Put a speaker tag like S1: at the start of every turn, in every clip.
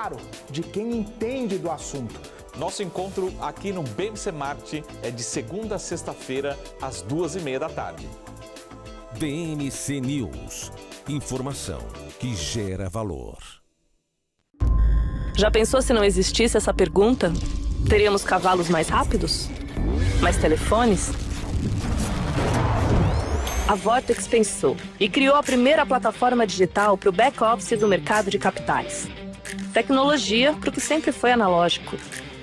S1: claro, de quem entende do assunto.
S2: Nosso encontro aqui no BMC Market é de segunda a sexta-feira, às 2h30 da tarde.
S3: BMC News. Informação que gera valor.
S4: Já pensou se não existisse essa pergunta? Teríamos cavalos mais rápidos? Mais telefones? A Vortex pensou e criou a primeira plataforma digital para o back-office do mercado de capitais. Tecnologia para o que sempre foi analógico.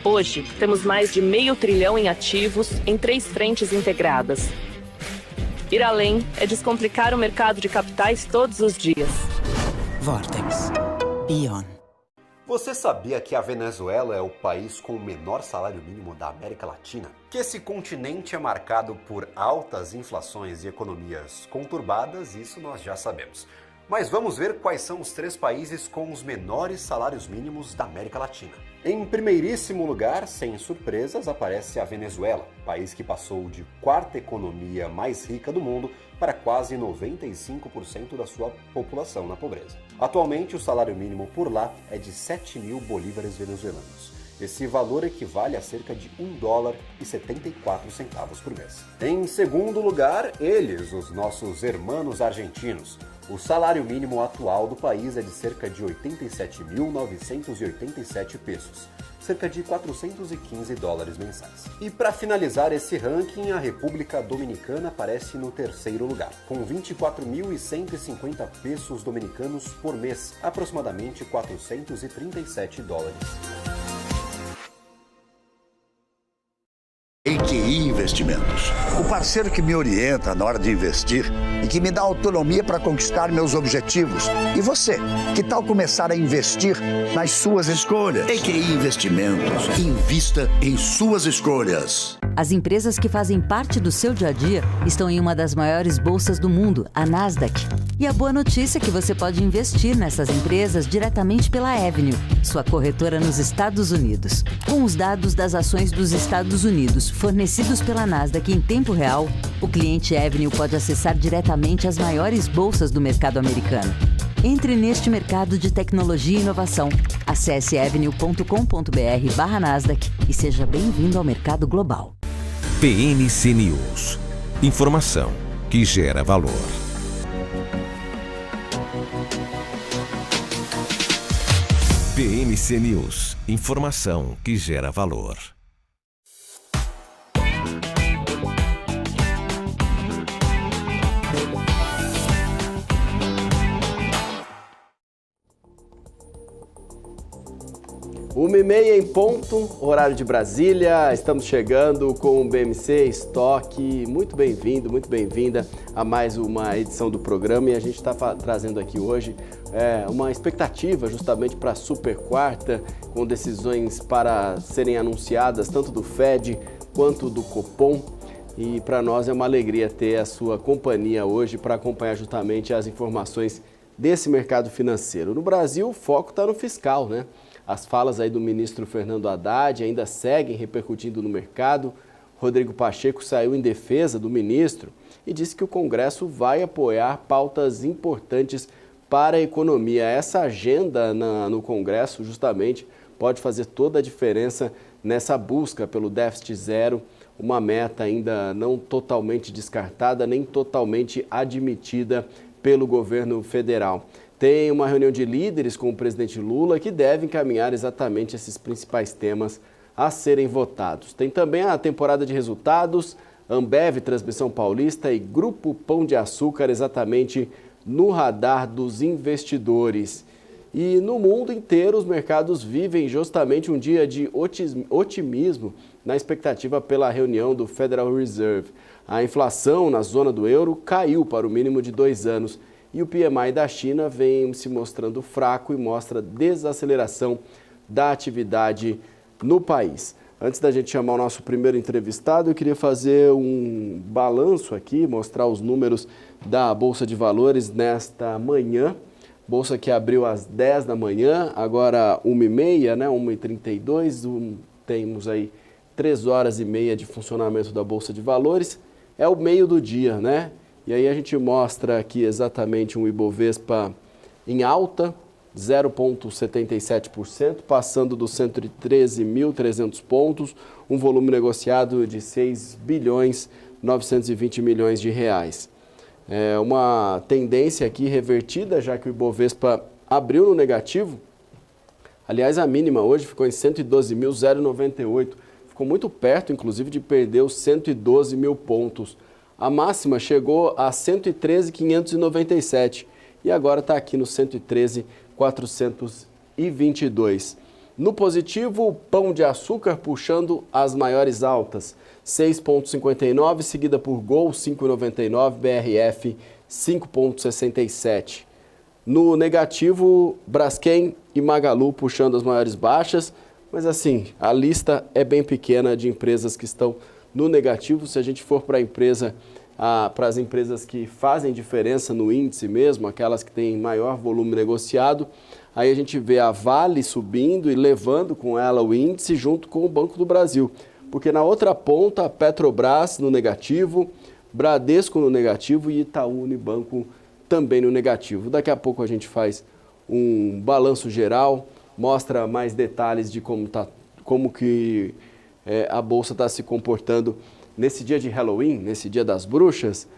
S4: Hoje, temos mais de $500 bilhão em ativos em 3 frentes integradas. Ir além é descomplicar o mercado de capitais todos os dias.
S5: Vortex. Beyond.
S6: Você sabia que a Venezuela é o país com o menor salário mínimo da América Latina? Que esse continente é marcado por altas inflações e economias conturbadas, isso nós já sabemos. Mas vamos ver quais são os 3 países com os menores salários mínimos da América Latina. Em primeiríssimo lugar, sem surpresas, aparece a Venezuela, país que passou de 4ª economia mais rica do mundo para quase 95% da sua população na pobreza. Atualmente, o salário mínimo por lá é de 7.000 bolívares venezuelanos. Esse valor equivale a cerca de $1,74 por mês. Em segundo lugar, eles, os nossos hermanos argentinos. O salário mínimo atual do país é de cerca de 87.987 pesos, cerca de $415 mensais. E para finalizar esse ranking, a República Dominicana aparece no 3º lugar, com 24.150 pesos dominicanos por mês, aproximadamente $437.
S7: EQI Investimentos. O parceiro que me orienta na hora de investir e que me dá autonomia para conquistar meus objetivos. E você, que tal começar a investir nas suas escolhas? EQI Investimentos. Invista em suas escolhas.
S8: As empresas que fazem parte do seu dia a dia estão em uma das maiores bolsas do mundo, a Nasdaq. E a boa notícia é que você pode investir nessas empresas diretamente pela Avenue, sua corretora nos Estados Unidos. Com os dados das ações dos Estados Unidos fornecidos pela Nasdaq em tempo real, o cliente Avenue pode acessar diretamente as maiores bolsas do mercado americano. Entre neste mercado de tecnologia e inovação. Acesse avenue.com.br/Nasdaq e seja bem-vindo ao mercado global.
S3: BMC News. Informação que gera valor. BMC News. Informação que gera valor.
S9: Uma e meia em ponto, horário de Brasília, estamos chegando com o BMC Estoque. Muito bem-vindo, muito bem-vinda a mais uma edição do programa e a gente está trazendo aqui hoje uma expectativa justamente para a super quarta, com decisões para serem anunciadas tanto do FED quanto do Copom. E para nós é uma alegria ter a sua companhia hoje para acompanhar justamente as informações desse mercado financeiro. No Brasil, o foco está no fiscal, né? As falas aí do ministro Fernando Haddad ainda seguem repercutindo no mercado. Rodrigo Pacheco saiu em defesa do ministro e disse que o Congresso vai apoiar pautas importantes para a economia. Essa agenda no Congresso justamente pode fazer toda a diferença nessa busca pelo déficit zero, uma meta ainda não totalmente descartada nem totalmente admitida pelo governo federal. Tem uma reunião de líderes com o presidente Lula que deve encaminhar exatamente esses principais temas a serem votados. Tem também a temporada de resultados, Ambev, Transmissão Paulista e Grupo Pão de Açúcar exatamente no radar dos investidores. E no mundo inteiro os mercados vivem justamente um dia de otimismo na expectativa pela reunião do Federal Reserve. A inflação na zona do euro caiu para o mínimo de 2 anos. E o PMI da China vem se mostrando fraco e mostra desaceleração da atividade no país. Antes da gente chamar o nosso primeiro entrevistado, eu queria fazer um balanço aqui, mostrar os números da Bolsa de Valores nesta manhã. Bolsa que abriu às 10 da manhã, agora 1h30, né? 1h32, temos aí 3 horas e meia de funcionamento da Bolsa de Valores. É o meio do dia, né? E aí a gente mostra aqui exatamente um Ibovespa em alta, 0,77%, passando dos 113.300 pontos, um volume negociado de 6 bilhões 920 milhões de reais. É uma tendência aqui revertida, já que o Ibovespa abriu no negativo. Aliás, a mínima hoje ficou em 112.098, ficou muito perto, inclusive, de perder os 112 mil pontos. A máxima chegou a 113.597 e agora está aqui no 113.422. No positivo, o Pão de Açúcar puxando as maiores altas, 6,59, seguida por Gol, 5,99, BRF, 5,67. No negativo, Braskem e Magalu puxando as maiores baixas, mas assim, a lista é bem pequena de empresas que estão no negativo. Se a gente for para as empresas que fazem diferença no índice mesmo, aquelas que têm maior volume negociado, aí a gente vê a Vale subindo e levando com ela o índice junto com o Banco do Brasil. Porque na outra ponta, Petrobras no negativo, Bradesco no negativo e Itaú Unibanco também no negativo. Daqui a pouco a gente faz um balanço geral, mostra mais detalhes de como que a Bolsa está se comportando nesse dia de Halloween, nesse dia das bruxas,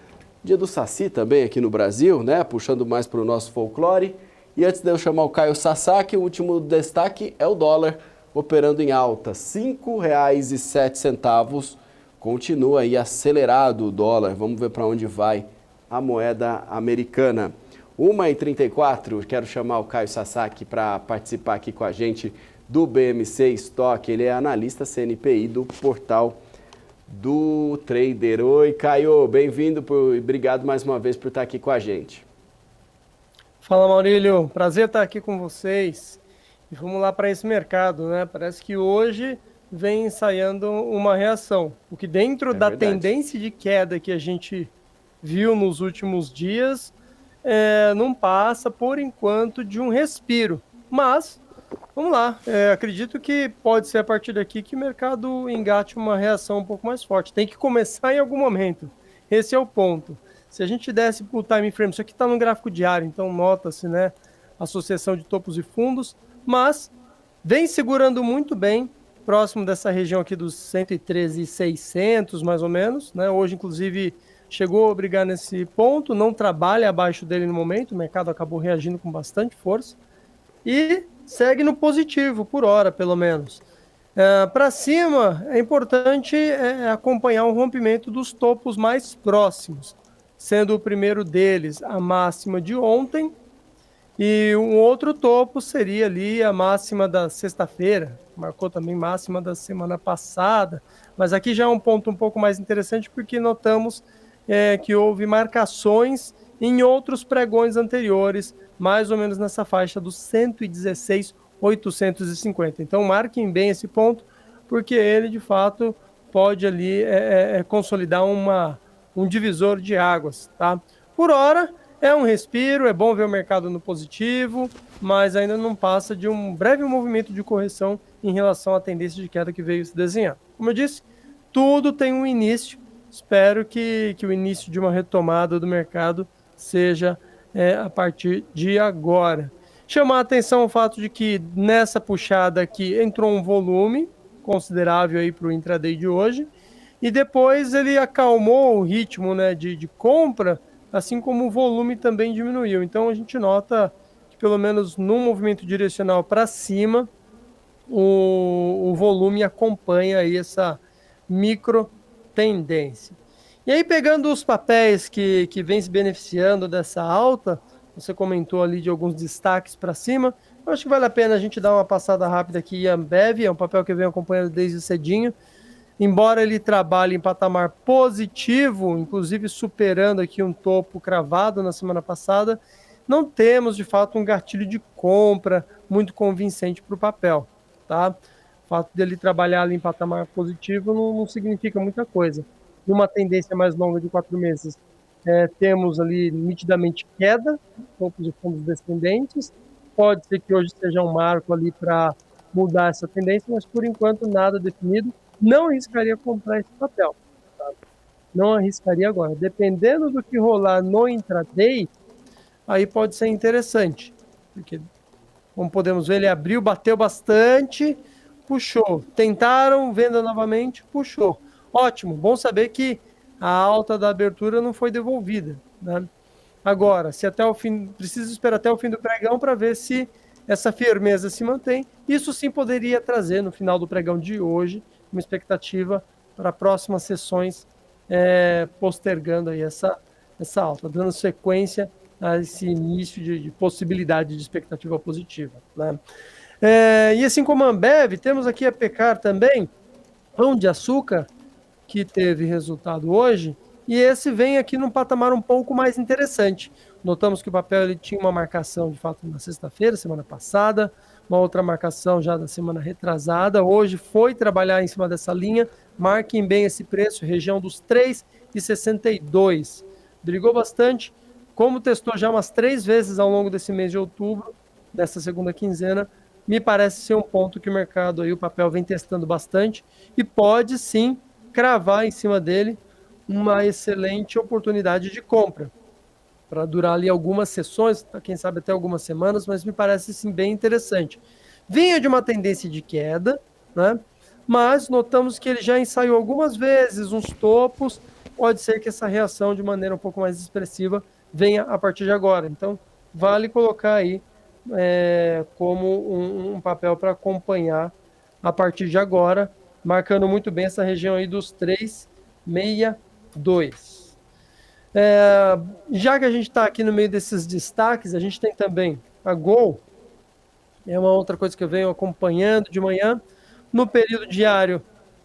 S9: dia do Saci também aqui no Brasil, né? Puxando mais para o nosso folclore. E antes de eu chamar o Caio Sasaki, o último destaque é o dólar operando em alta, R$ 5,07. Continua aí acelerado o dólar. Vamos ver para onde vai a moeda americana. 1h34, quero chamar o Caio Sasaki para participar aqui com a gente do BMC Stock. Ele é analista CNPI do portal do Trader. Oi, Caio, bem-vindo e obrigado mais uma vez por estar aqui com a gente.
S10: Fala, Maurílio, prazer estar aqui com vocês. E vamos lá para esse mercado, né? Parece que hoje vem ensaiando uma reação, o que dentro da tendência de queda que a gente viu nos últimos dias, não passa, por enquanto, de um respiro. Mas, vamos lá, acredito que pode ser a partir daqui que o mercado engate uma reação um pouco mais forte. Tem que começar em algum momento, esse é o ponto. Se a gente desse para o time frame, isso aqui está no gráfico diário, então nota-se, né, a associação de topos e fundos, mas vem segurando muito bem, próximo dessa região aqui dos 113.600, mais ou menos, né? Hoje, inclusive, chegou a brigar nesse ponto, não trabalha abaixo dele no momento, o mercado acabou reagindo com bastante força e segue no positivo, por hora, pelo menos. Para cima, é importante acompanhar o rompimento dos topos mais próximos, sendo o primeiro deles a máxima de ontem, e um outro topo seria ali a máxima da sexta-feira, marcou também máxima da semana passada, mas aqui já é um ponto um pouco mais interessante porque notamos que houve marcações em outros pregões anteriores, mais ou menos nessa faixa dos 116.850. Então marquem bem esse ponto, porque ele de fato pode ali consolidar um divisor de águas, tá? Por hora, é um respiro, é bom ver o mercado no positivo, mas ainda não passa de um breve movimento de correção em relação à tendência de queda que veio se desenhar. Como eu disse, tudo tem um início, espero que o início de uma retomada do mercado seja a partir de agora. Chamar a atenção o fato de que nessa puxada aqui entrou um volume considerável aí para o intraday de hoje, e depois ele acalmou o ritmo, né, de compra, assim como o volume também diminuiu. Então a gente nota que pelo menos no movimento direcional para cima, o volume acompanha aí essa micro tendência. E aí, pegando os papéis que vem se beneficiando dessa alta, você comentou ali de alguns destaques para cima, eu acho que vale a pena a gente dar uma passada rápida aqui. Ambev é um papel que eu venho acompanhando desde cedinho, embora ele trabalhe em patamar positivo, inclusive superando aqui um topo cravado na semana passada, não temos de fato um gatilho de compra muito convincente para o papel, tá? O fato dele trabalhar ali em patamar positivo não significa muita coisa. Numa tendência mais longa de 4 meses, temos ali nitidamente queda, topos e fundos descendentes. Pode ser que hoje seja um marco ali para mudar essa tendência, mas por enquanto nada definido. Não arriscaria comprar esse papel, tá? Não arriscaria agora. Dependendo do que rolar no intraday, aí pode ser interessante, porque Como podemos ver, ele abriu, bateu bastante, puxou. Tentaram, venda novamente, puxou. Ótimo, bom saber que a alta da abertura não foi devolvida, né? Agora, se até o fim, precisa esperar até o fim do pregão para ver se essa firmeza se mantém. Isso sim poderia trazer, no final do pregão de hoje, uma expectativa para próximas sessões, postergando aí essa alta, dando sequência a esse início de possibilidade de expectativa positiva, né? E assim como a Ambev, temos aqui a Pecar também, Pão de Açúcar, que teve resultado hoje, e esse vem aqui num patamar um pouco mais interessante. Notamos que o papel ele tinha uma marcação, de fato, na sexta-feira, semana passada, uma outra marcação já da semana retrasada. Hoje foi trabalhar em cima dessa linha, marquem bem esse preço, região dos 3,62. Brigou bastante, como testou já umas 3 vezes ao longo desse mês de outubro, dessa segunda quinzena, me parece ser um ponto que o mercado aí, o papel vem testando bastante e pode sim cravar em cima dele uma excelente oportunidade de compra, para durar ali algumas sessões, quem sabe até algumas semanas, mas me parece sim bem interessante. Vinha de uma tendência de queda, né? Mas notamos que ele já ensaiou algumas vezes uns topos, pode ser que essa reação de maneira um pouco mais expressiva venha a partir de agora. Então, vale colocar aí como um papel para acompanhar a partir de agora, marcando muito bem essa região aí dos 3,62. Já que a gente está aqui no meio desses destaques, a gente tem também a Gol, é uma outra coisa que eu venho acompanhando de manhã. No período diário,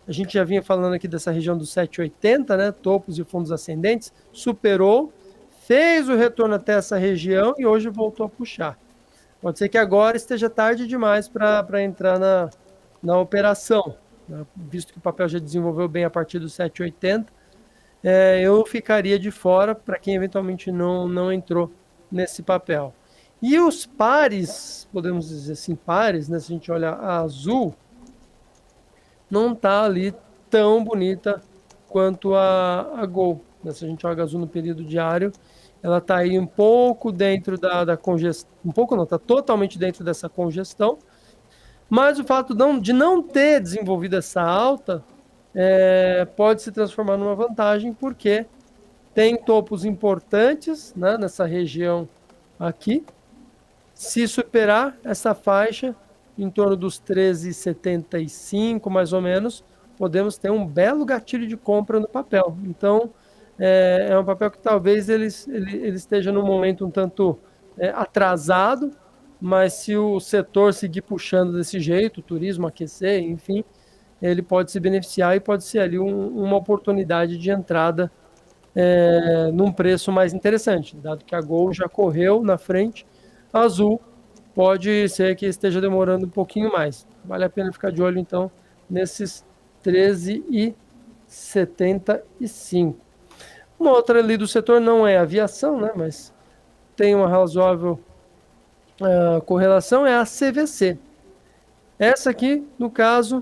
S10: a gente já vinha falando aqui dessa região dos 7,80, né? Topos e fundos ascendentes, superou, fez o retorno até essa região e hoje voltou a puxar. Pode ser que agora esteja tarde demais para entrar na operação, né? Visto que o papel já desenvolveu bem a partir dos 7,80, eu ficaria de fora para quem eventualmente não entrou nesse papel. E os pares, podemos dizer assim, pares, né? Se a gente olha a Azul, não está ali tão bonita quanto a Gol, né? Se a gente olha a Azul no período diário, ela está aí um pouco dentro da congestão, um pouco não, está totalmente dentro dessa congestão, mas o fato de não ter desenvolvido essa alta pode se transformar numa vantagem, porque tem topos importantes, né, nessa região aqui. Se superar essa faixa, em torno dos 13,75 mais ou menos, podemos ter um belo gatilho de compra no papel. Então, é um papel que talvez ele esteja num momento um tanto atrasado, mas se o setor seguir puxando desse jeito, o turismo aquecer, enfim, ele pode se beneficiar e pode ser ali uma oportunidade de entrada num preço mais interessante, dado que a Gol já correu na frente, a Azul pode ser que esteja demorando um pouquinho mais. Vale a pena ficar de olho, então, nesses 13,75. Uma outra ali do setor não é aviação, né, mas tem uma razoável correlação, é a CVC. Essa aqui, no caso,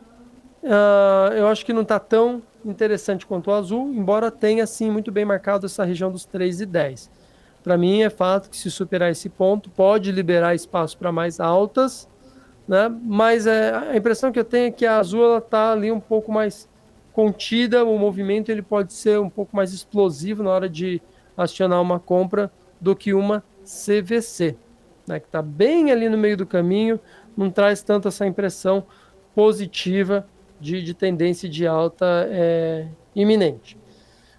S10: eu acho que não está tão interessante quanto o Azul, embora tenha, sim, muito bem marcado essa região dos 3,10. Para mim, é fato que se superar esse ponto, pode liberar espaço para mais altas, né? Mas a impressão que eu tenho é que a Azul está ali um pouco mais contida, o movimento ele pode ser um pouco mais explosivo na hora de acionar uma compra do que uma CVC, né? Que está bem ali no meio do caminho, não traz tanto essa impressão positiva de tendência de alta iminente.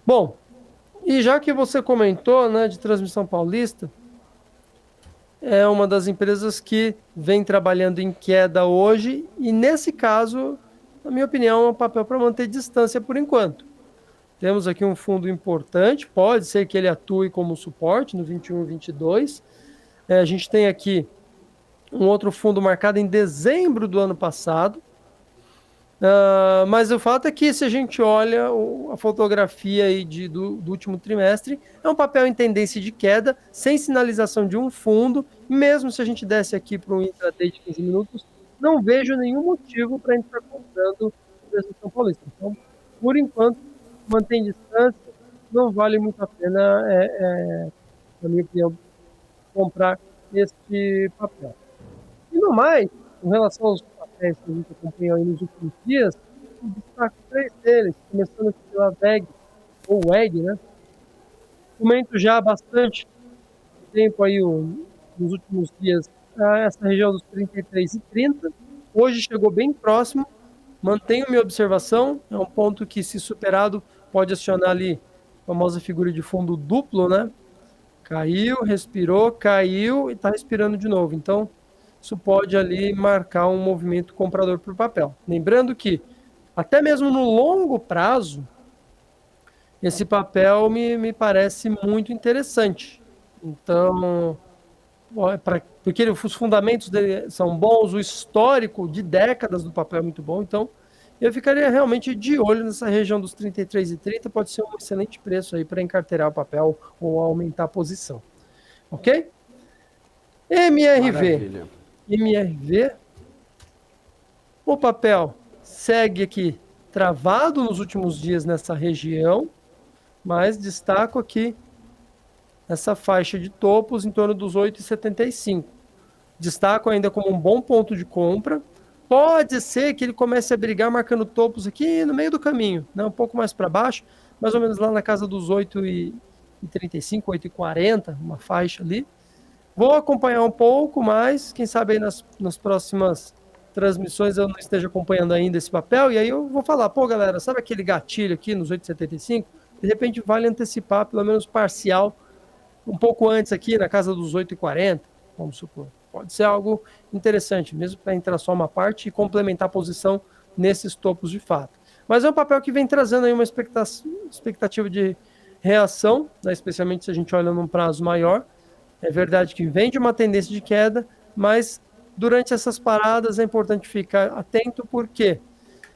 S10: Bom, e já que você comentou, né, de Transmissão Paulista, é uma das empresas que vem trabalhando em queda hoje e, nesse caso, na minha opinião, é um papel para manter distância por enquanto. Temos aqui um fundo importante, pode ser que ele atue como suporte no 21 e 22. A gente tem aqui um outro fundo marcado em dezembro do ano passado, mas o fato é que, se a gente olha a fotografia aí do último trimestre, é um papel em tendência de queda, sem sinalização de um fundo. Mesmo se a gente desse aqui para um intraday de 15 minutos, não vejo nenhum motivo para a gente estar comprando o Transmissão Paulista. Então, por enquanto, mantém distância, não vale muito a pena, na minha opinião, comprar este papel. E No mais, com relação aos papéis que a gente acompanhou aí nos últimos dias, eu destaco 3 deles, começando aqui pela VEG, ou WEG, né? Comento já há bastante tempo aí, nos últimos dias, essa região dos 33,30. Hoje chegou bem próximo, mantenho minha observação, é um ponto que, se superado, pode acionar ali a famosa figura de fundo duplo, né? Caiu, respirou, caiu e está respirando de novo. Então, isso pode ali marcar um movimento comprador por papel. Lembrando que, até mesmo no longo prazo, esse papel me parece muito interessante. Então, porque os fundamentos dele são bons, o histórico de décadas do papel é muito bom, então eu ficaria realmente de olho nessa região dos 33,30, pode ser um excelente preço aí para encarteirar o papel ou aumentar a posição. Ok? MRV.
S9: Maravilha.
S10: MRV. O papel segue aqui travado nos últimos dias nessa região, mas destaco aqui essa faixa de topos em torno dos 8,75. Destaco ainda como um bom ponto de compra. Pode ser que ele comece a brigar marcando topos aqui no meio do caminho, né? Um pouco mais para baixo, mais ou menos lá na casa dos 8,35, 8,40, uma faixa ali. Vou acompanhar um pouco mais, quem sabe aí nas próximas transmissões eu não esteja acompanhando ainda esse papel, e aí eu vou falar, pô galera, sabe aquele gatilho aqui nos 8,75? De repente vale antecipar, pelo menos parcial, um pouco antes aqui, na casa dos 8,40, vamos supor. Pode ser algo interessante, mesmo para entrar só uma parte e complementar a posição nesses topos de fato. Mas é um papel que vem trazendo aí uma expectativa de reação, né, especialmente se a gente olha num prazo maior. É verdade que vem de uma tendência de queda, mas durante essas paradas é importante ficar atento, porque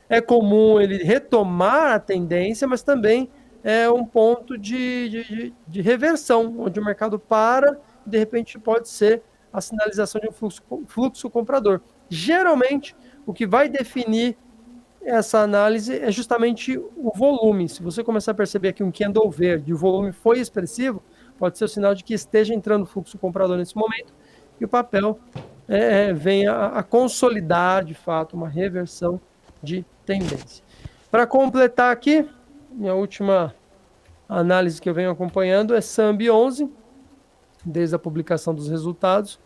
S10: é comum ele retomar a tendência, mas também é um ponto de reversão, onde o mercado para e de repente pode ser a sinalização de um fluxo comprador. Geralmente, o que vai definir essa análise é justamente o volume. Se você começar a perceber aqui um candle verde e o volume foi expressivo, pode ser o sinal de que esteja entrando fluxo comprador nesse momento e o papel venha a consolidar, de fato, uma reversão de tendência. Para completar aqui, minha última análise que eu venho acompanhando é SAMB 11, desde a publicação dos resultados.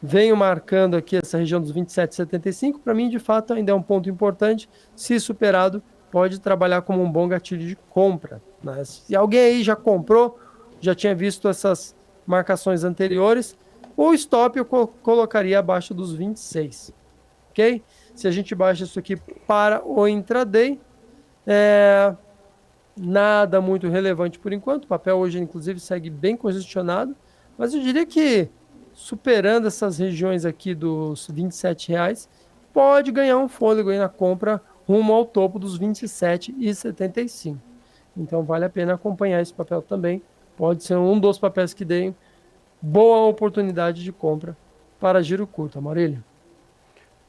S10: Venho marcando aqui essa região dos 27,75. Para mim, de fato, ainda é um ponto importante. Se superado, pode trabalhar como um bom gatilho de compra, né? Se alguém aí já comprou, já tinha visto essas marcações anteriores, o stop eu colocaria abaixo dos 26. Ok? Se a gente baixa isso aqui para o intraday, nada muito relevante por enquanto. O papel hoje, inclusive, segue bem congestionado, mas eu diria que superando essas regiões aqui dos R$27, pode ganhar um fôlego aí na compra rumo ao topo dos 27,75. Então vale a pena acompanhar esse papel também. Pode ser um dos papéis que deem boa oportunidade de compra para giro curto. Maurílio.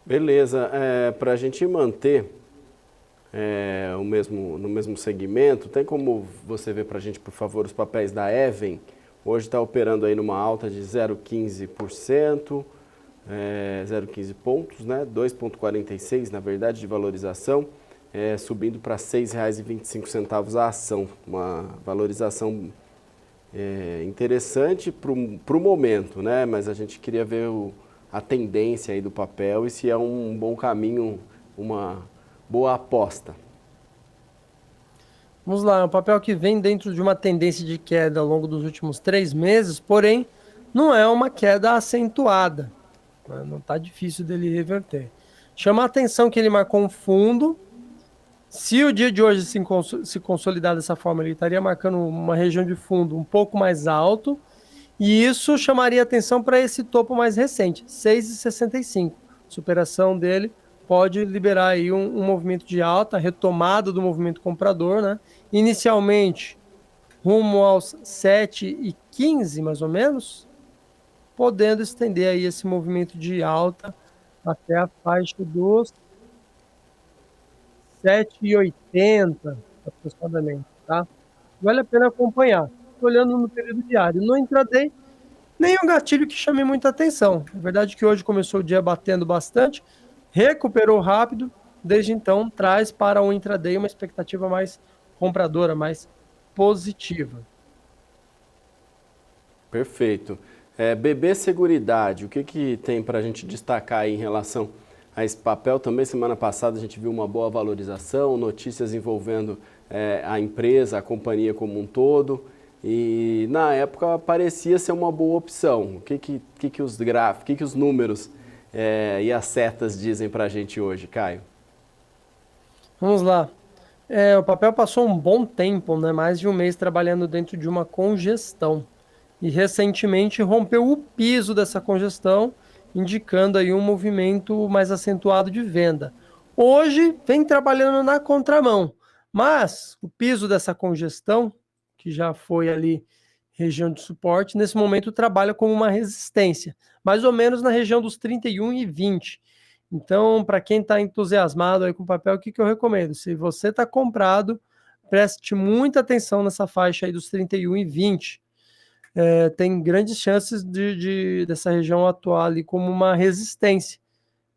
S9: Beleza. Para a gente manter no mesmo segmento, tem como você ver para a gente, por favor, os papéis da Even? Hoje está operando aí numa alta de 0,15%, 0,15 pontos, né? 2,46 na verdade de valorização, subindo para R$ 6,25 a ação. Uma valorização interessante para o momento, né? Mas a gente queria ver a tendência aí do papel e se é um bom caminho, uma boa aposta.
S10: Vamos lá, é um papel que vem dentro de uma tendência de queda ao longo dos últimos 3 meses, porém não é uma queda acentuada, né? Não está difícil dele reverter. Chama a atenção que ele marcou um fundo. Se o dia de hoje se consolidar dessa forma, ele estaria marcando uma região de fundo um pouco mais alto, e isso chamaria atenção para esse topo mais recente, 6,65. Superação dele pode liberar aí um movimento de alta, retomada do movimento comprador, né? Inicialmente, rumo aos 7,15 mais ou menos, podendo estender aí esse movimento de alta até a faixa dos 7,80 aproximadamente, tá? Vale a pena acompanhar. Olhando no período diário. No intraday, nem um gatilho que chame muita atenção. É verdade que hoje começou o dia batendo bastante, recuperou rápido, desde então traz para o intraday uma expectativa mais compradora, mais positiva.
S9: Perfeito. BB Seguridade, o que tem para a gente destacar aí em relação a esse papel? Também semana passada a gente viu uma boa valorização, notícias envolvendo a empresa, a companhia como um todo, e na época parecia ser uma boa opção. O que os gráficos, os números e as setas dizem para a gente hoje, Caio?
S10: Vamos lá. O papel passou um bom tempo, né? Mais de um mês trabalhando dentro de uma congestão. E recentemente rompeu o piso dessa congestão, indicando aí um movimento mais acentuado de venda. Hoje vem trabalhando na contramão, mas o piso dessa congestão, que já foi ali região de suporte, nesse momento trabalha como uma resistência, mais ou menos na região dos 31,20. Então, para quem está entusiasmado aí com o papel, o que eu recomendo? Se você está comprado, preste muita atenção nessa faixa aí dos 31,20. Tem grandes chances dessa região atuar ali como uma resistência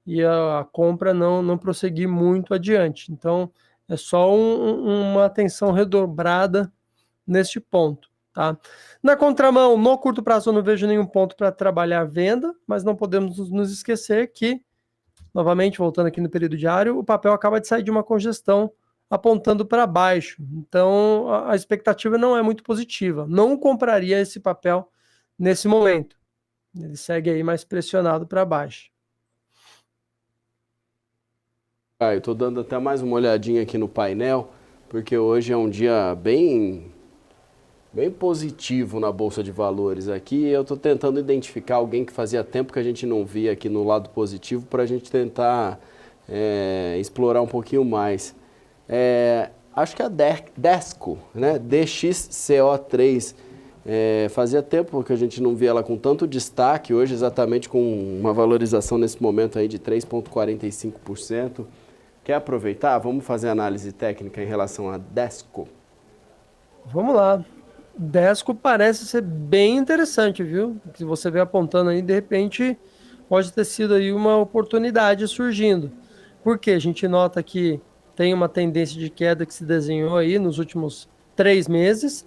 S10: e a compra não prosseguir muito adiante. Então, é só uma atenção redobrada neste ponto. Tá? Na contramão, no curto prazo eu não vejo nenhum ponto para trabalhar a venda, mas não podemos nos esquecer que, novamente, voltando aqui no período diário, o papel acaba de sair de uma congestão apontando para baixo. Então, a expectativa não é muito positiva. Não compraria esse papel nesse momento. Ele segue aí mais pressionado para baixo.
S9: Eu estou dando até mais uma olhadinha aqui no painel, porque hoje é um dia bem positivo na Bolsa de Valores aqui. Eu estou tentando identificar alguém que fazia tempo que a gente não via aqui no lado positivo para a gente tentar explorar um pouquinho mais. Acho que a Desco, né? DXCO3, fazia tempo que a gente não via ela com tanto destaque, hoje exatamente com uma valorização nesse momento aí de 3,45%. Quer aproveitar? Vamos fazer análise técnica em relação a Desco?
S10: Vamos lá. Desco parece ser bem interessante, viu? Que você vê apontando aí, de repente, pode ter sido aí uma oportunidade surgindo. Porque a gente nota que tem uma tendência de queda que se desenhou aí nos últimos 3 meses.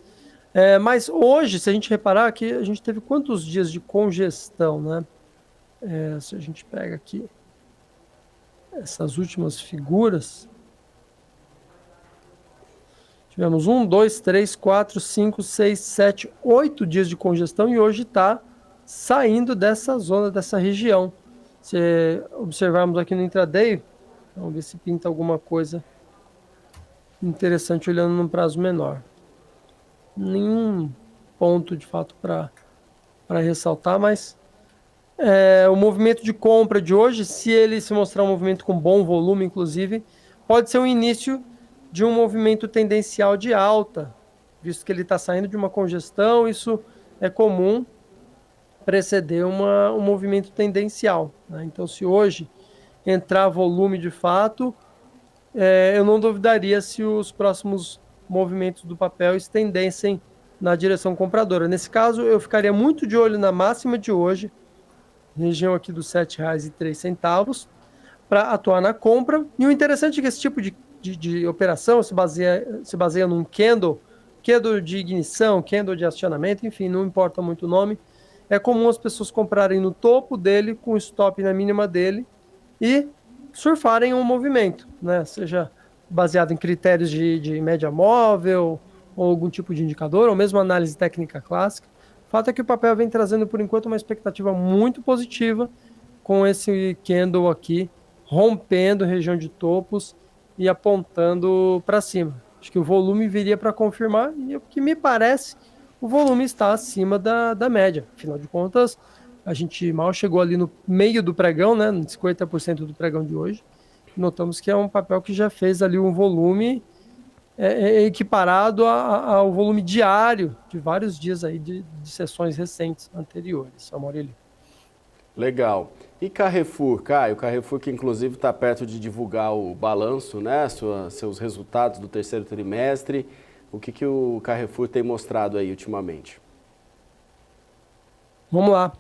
S10: Mas hoje, se a gente reparar que a gente teve quantos dias de congestão, né? Se a gente pega aqui essas últimas figuras, tivemos 1, 2, 3, 4, 5, 6, 7, 8 dias de congestão e hoje está saindo dessa zona, dessa região. Se observarmos aqui no intraday, vamos ver se pinta alguma coisa interessante olhando num prazo menor. Nenhum ponto de fato para ressaltar, mas o movimento de compra de hoje, se ele se mostrar um movimento com bom volume, inclusive, pode ser o início de um movimento tendencial de alta, visto que ele está saindo de uma congestão. Isso é comum preceder um movimento tendencial, né? Então, se hoje entrar volume de fato, eu não duvidaria se os próximos movimentos do papel estendessem na direção compradora. Nesse caso, eu ficaria muito de olho na máxima de hoje, região aqui dos R$ 7,03, para atuar na compra. E o interessante é que esse tipo de operação se baseia num candle de ignição, candle de acionamento, enfim, não importa muito o nome. É comum as pessoas comprarem no topo dele, com stop na mínima dele, e surfarem um movimento, né? Seja baseado em critérios de média móvel, ou algum tipo de indicador, ou mesmo análise técnica clássica. O fato é que o papel vem trazendo, por enquanto, uma expectativa muito positiva, com esse candle aqui, rompendo região de topos e apontando para cima. Acho que o volume viria para confirmar, e o que me parece, o volume está acima da média. Afinal de contas, a gente mal chegou ali no meio do pregão, né, 50% do pregão de hoje. Notamos que é um papel que já fez ali um volume equiparado ao volume diário de vários dias aí de sessões recentes anteriores, Maurílio.
S9: Legal. E Carrefour, Caio? Carrefour que inclusive está perto de divulgar o balanço, né? Seus resultados do terceiro trimestre. O que o Carrefour tem mostrado aí ultimamente?
S10: Vamos lá.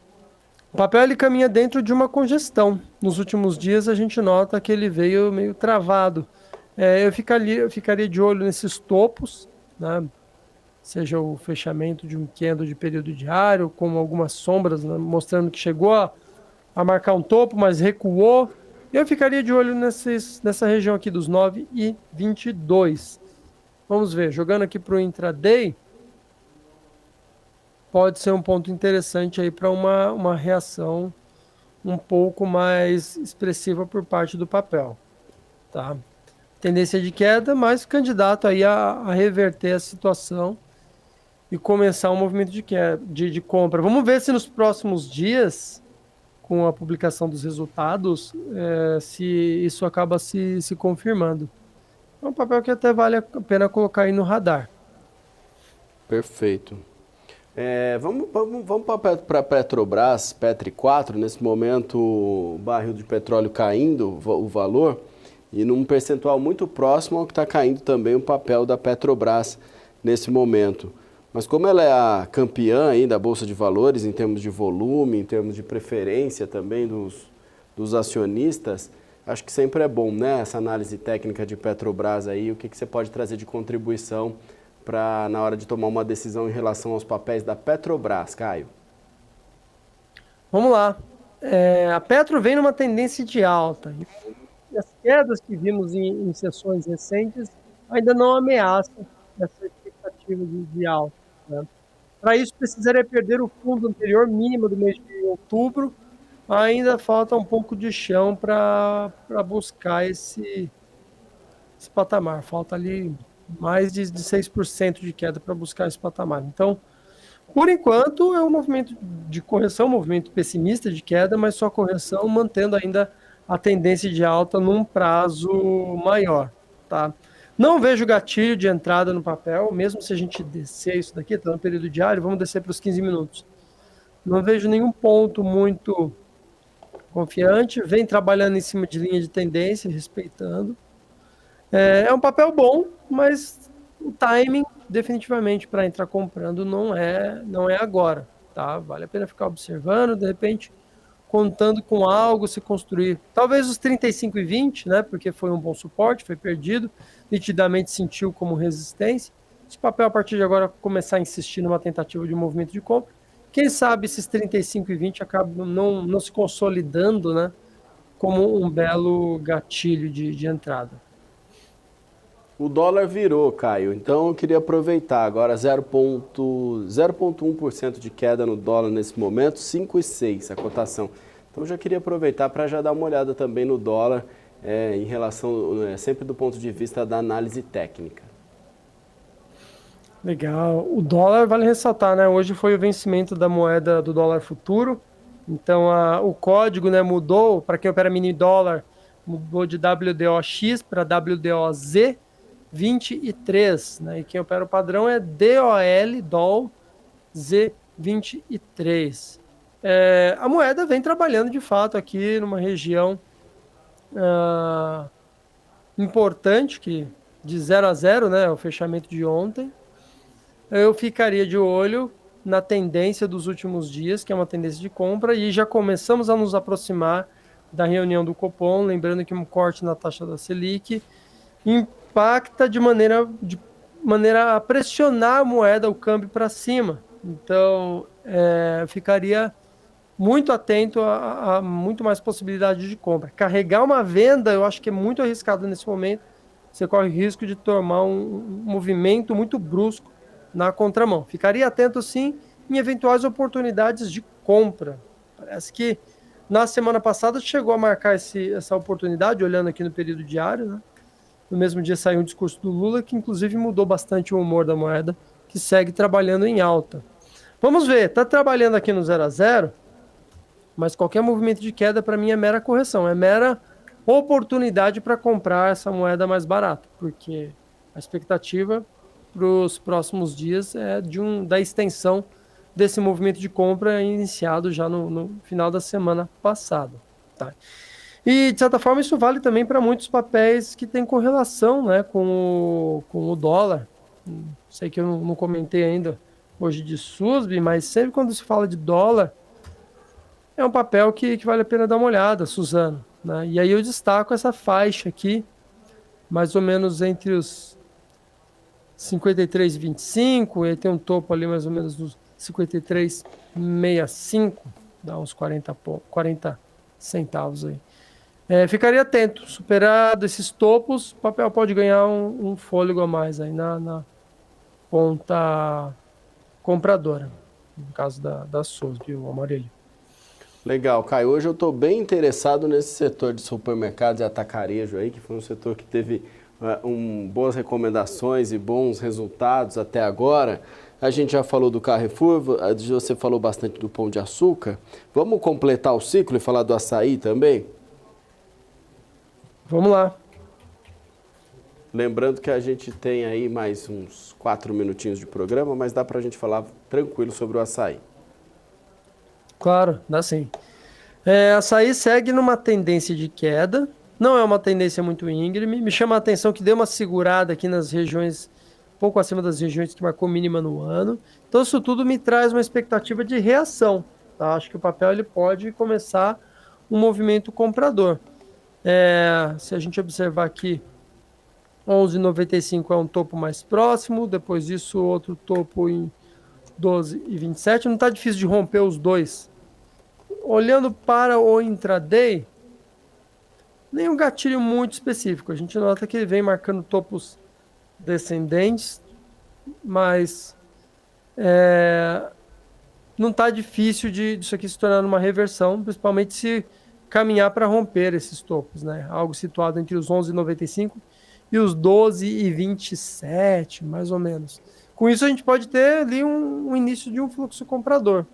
S10: O papel ele caminha dentro de uma congestão. Nos últimos dias a gente nota que ele veio meio travado. Eu ficaria de olho nesses topos, né? Seja o fechamento de um candle de período diário, com algumas sombras, né, mostrando que chegou a marcar um topo, mas recuou. Eu ficaria de olho nessa região aqui dos 9,22. Vamos ver, jogando aqui para o intraday, pode ser um ponto interessante aí para uma reação um pouco mais expressiva por parte do papel, tá? Tendência de queda, mas candidato aí a reverter a situação e começar um movimento de compra. Vamos ver se nos próximos dias, com a publicação dos resultados, se isso acaba se confirmando. É um papel que até vale a pena colocar aí no radar.
S9: Perfeito. Vamos para a Petrobras, Petri 4, nesse momento o barril de petróleo caindo, o valor, e num percentual muito próximo ao que está caindo também o papel da Petrobras nesse momento. Mas como ela é a campeã aí da Bolsa de Valores em termos de volume, em termos de preferência também dos acionistas, acho que sempre é bom, né, essa análise técnica de Petrobras aí, o que você pode trazer de contribuição na hora de tomar uma decisão em relação aos papéis da Petrobras, Caio?
S10: Vamos lá. A Petro vem numa tendência de alta. E as quedas que vimos em sessões recentes ainda não ameaçam essa expectativa de alta, né? Para isso, precisaria perder o fundo anterior mínimo do mês de outubro. Ainda falta um pouco de chão para buscar esse patamar. Falta ali mais de 6% de queda para buscar esse patamar. Então, por enquanto, é um movimento de correção, um movimento pessimista de queda, mas só correção, mantendo ainda a tendência de alta num prazo maior, tá? Não vejo gatilho de entrada no papel, mesmo se a gente descer isso daqui, está no período diário, vamos descer para os 15 minutos. Não vejo nenhum ponto muito confiante, vem trabalhando em cima de linha de tendência, respeitando. É um papel bom, mas o timing, definitivamente, para entrar comprando não é agora, tá? Vale a pena ficar observando, de repente, contando com algo se construir. Talvez os 35,20, né? Porque foi um bom suporte, foi perdido, nitidamente sentiu como resistência. Se o papel, a partir de agora, começar a insistir numa tentativa de movimento de compra, quem sabe esses 35,20 acabam não se consolidando, né? Como um belo gatilho de entrada.
S9: O dólar virou, Caio, então eu queria aproveitar agora 0,1% de queda no dólar nesse momento, 5,6 a cotação. Então eu já queria aproveitar para já dar uma olhada também no dólar em relação, sempre do ponto de vista da análise técnica.
S10: Legal. O dólar, vale ressaltar, né? Hoje foi o vencimento da moeda do dólar futuro, então o código, né, mudou, para quem opera mini dólar, mudou de WDOX para WDOZ, 23, né? E quem opera o padrão é DOL Z23. A moeda vem trabalhando de fato aqui numa região importante, que de 0 a 0, né? O fechamento de ontem. Eu ficaria de olho na tendência dos últimos dias, que é uma tendência de compra, e já começamos a nos aproximar da reunião do Copom, lembrando que um corte na taxa da Selic impacta de maneira a pressionar a moeda, o câmbio para cima. Então, ficaria muito atento a muito mais possibilidade de compra. Carregar uma venda, eu acho que é muito arriscado nesse momento. Você corre o risco de tomar um movimento muito brusco na contramão. Ficaria atento, sim, em eventuais oportunidades de compra. Parece que na semana passada chegou a marcar essa oportunidade, olhando aqui no período diário, né? No mesmo dia saiu um discurso do Lula, que inclusive mudou bastante o humor da moeda, que segue trabalhando em alta. Vamos ver, está trabalhando aqui no 0 a 0, mas qualquer movimento de queda para mim é mera correção, é mera oportunidade para comprar essa moeda mais barata, porque a expectativa para os próximos dias é da extensão desse movimento de compra iniciado já no final da semana passada, tá? E, de certa forma, isso vale também para muitos papéis que têm correlação, né, com o dólar. Sei que eu não comentei ainda hoje de SUSB, mas sempre quando se fala de dólar, é um papel que vale a pena dar uma olhada, Suzano, né? E aí eu destaco essa faixa aqui, mais ou menos entre os 53,25, e aí tem um topo ali mais ou menos dos 53,65, dá uns 40 centavos aí. Ficaria atento, superado esses topos, o papel pode ganhar um fôlego a mais aí na ponta compradora, no caso da Souza, viu, Amarilho?
S9: Legal, Caio. Hoje eu estou bem interessado nesse setor de supermercados e atacarejo aí, que foi um setor que teve boas recomendações e bons resultados até agora. A gente já falou do Carrefour, você falou bastante do Pão de Açúcar. Vamos completar o ciclo e falar do açaí também?
S10: Vamos lá.
S9: Lembrando que a gente tem aí mais uns 4 minutinhos de programa, mas dá para a gente falar tranquilo sobre o açaí.
S10: Claro, dá sim. Açaí segue numa tendência de queda, não é uma tendência muito íngreme, me chama a atenção que deu uma segurada aqui nas regiões, pouco acima das regiões que marcou mínima no ano, então isso tudo me traz uma expectativa de reação, tá? Acho que o papel ele pode começar um movimento comprador. Se a gente observar aqui, 11,95 é um topo mais próximo, depois disso outro topo em 12,27, não está difícil de romper os dois. Olhando para o intraday, nenhum gatilho muito específico. A gente nota que ele vem marcando topos descendentes, mas não está difícil disso aqui se tornar uma reversão, principalmente se caminhar para romper esses topos, né? Algo situado entre os 11,95 e os 12,27, mais ou menos. Com isso a gente pode ter ali um início de um fluxo comprador,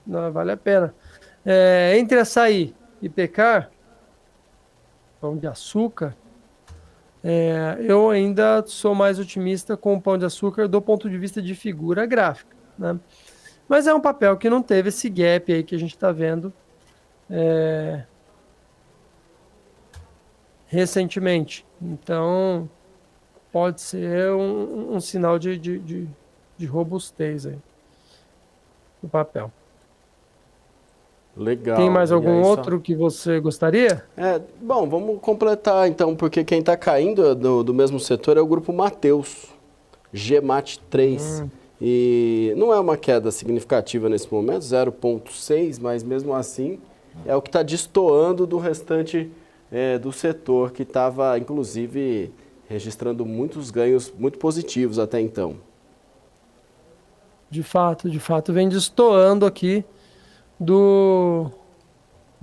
S10: não, vale a pena. Entre açaí e pecar, Pão de Açúcar, eu ainda sou mais otimista com o Pão de Açúcar do ponto de vista de figura gráfica, né? Mas é um papel que não teve esse gap aí que a gente está vendo recentemente. Então, pode ser um sinal de robustez aí no papel.
S9: Legal.
S10: Tem mais algum outro que você gostaria?
S9: Bom, vamos completar então, porque quem está caindo do mesmo setor é o grupo Mateus, GMAT 3. E não é uma queda significativa nesse momento, 0,6, mas mesmo assim é o que está destoando do restante do setor, que estava, inclusive, registrando muitos ganhos muito positivos até então.
S10: De fato, vem destoando aqui do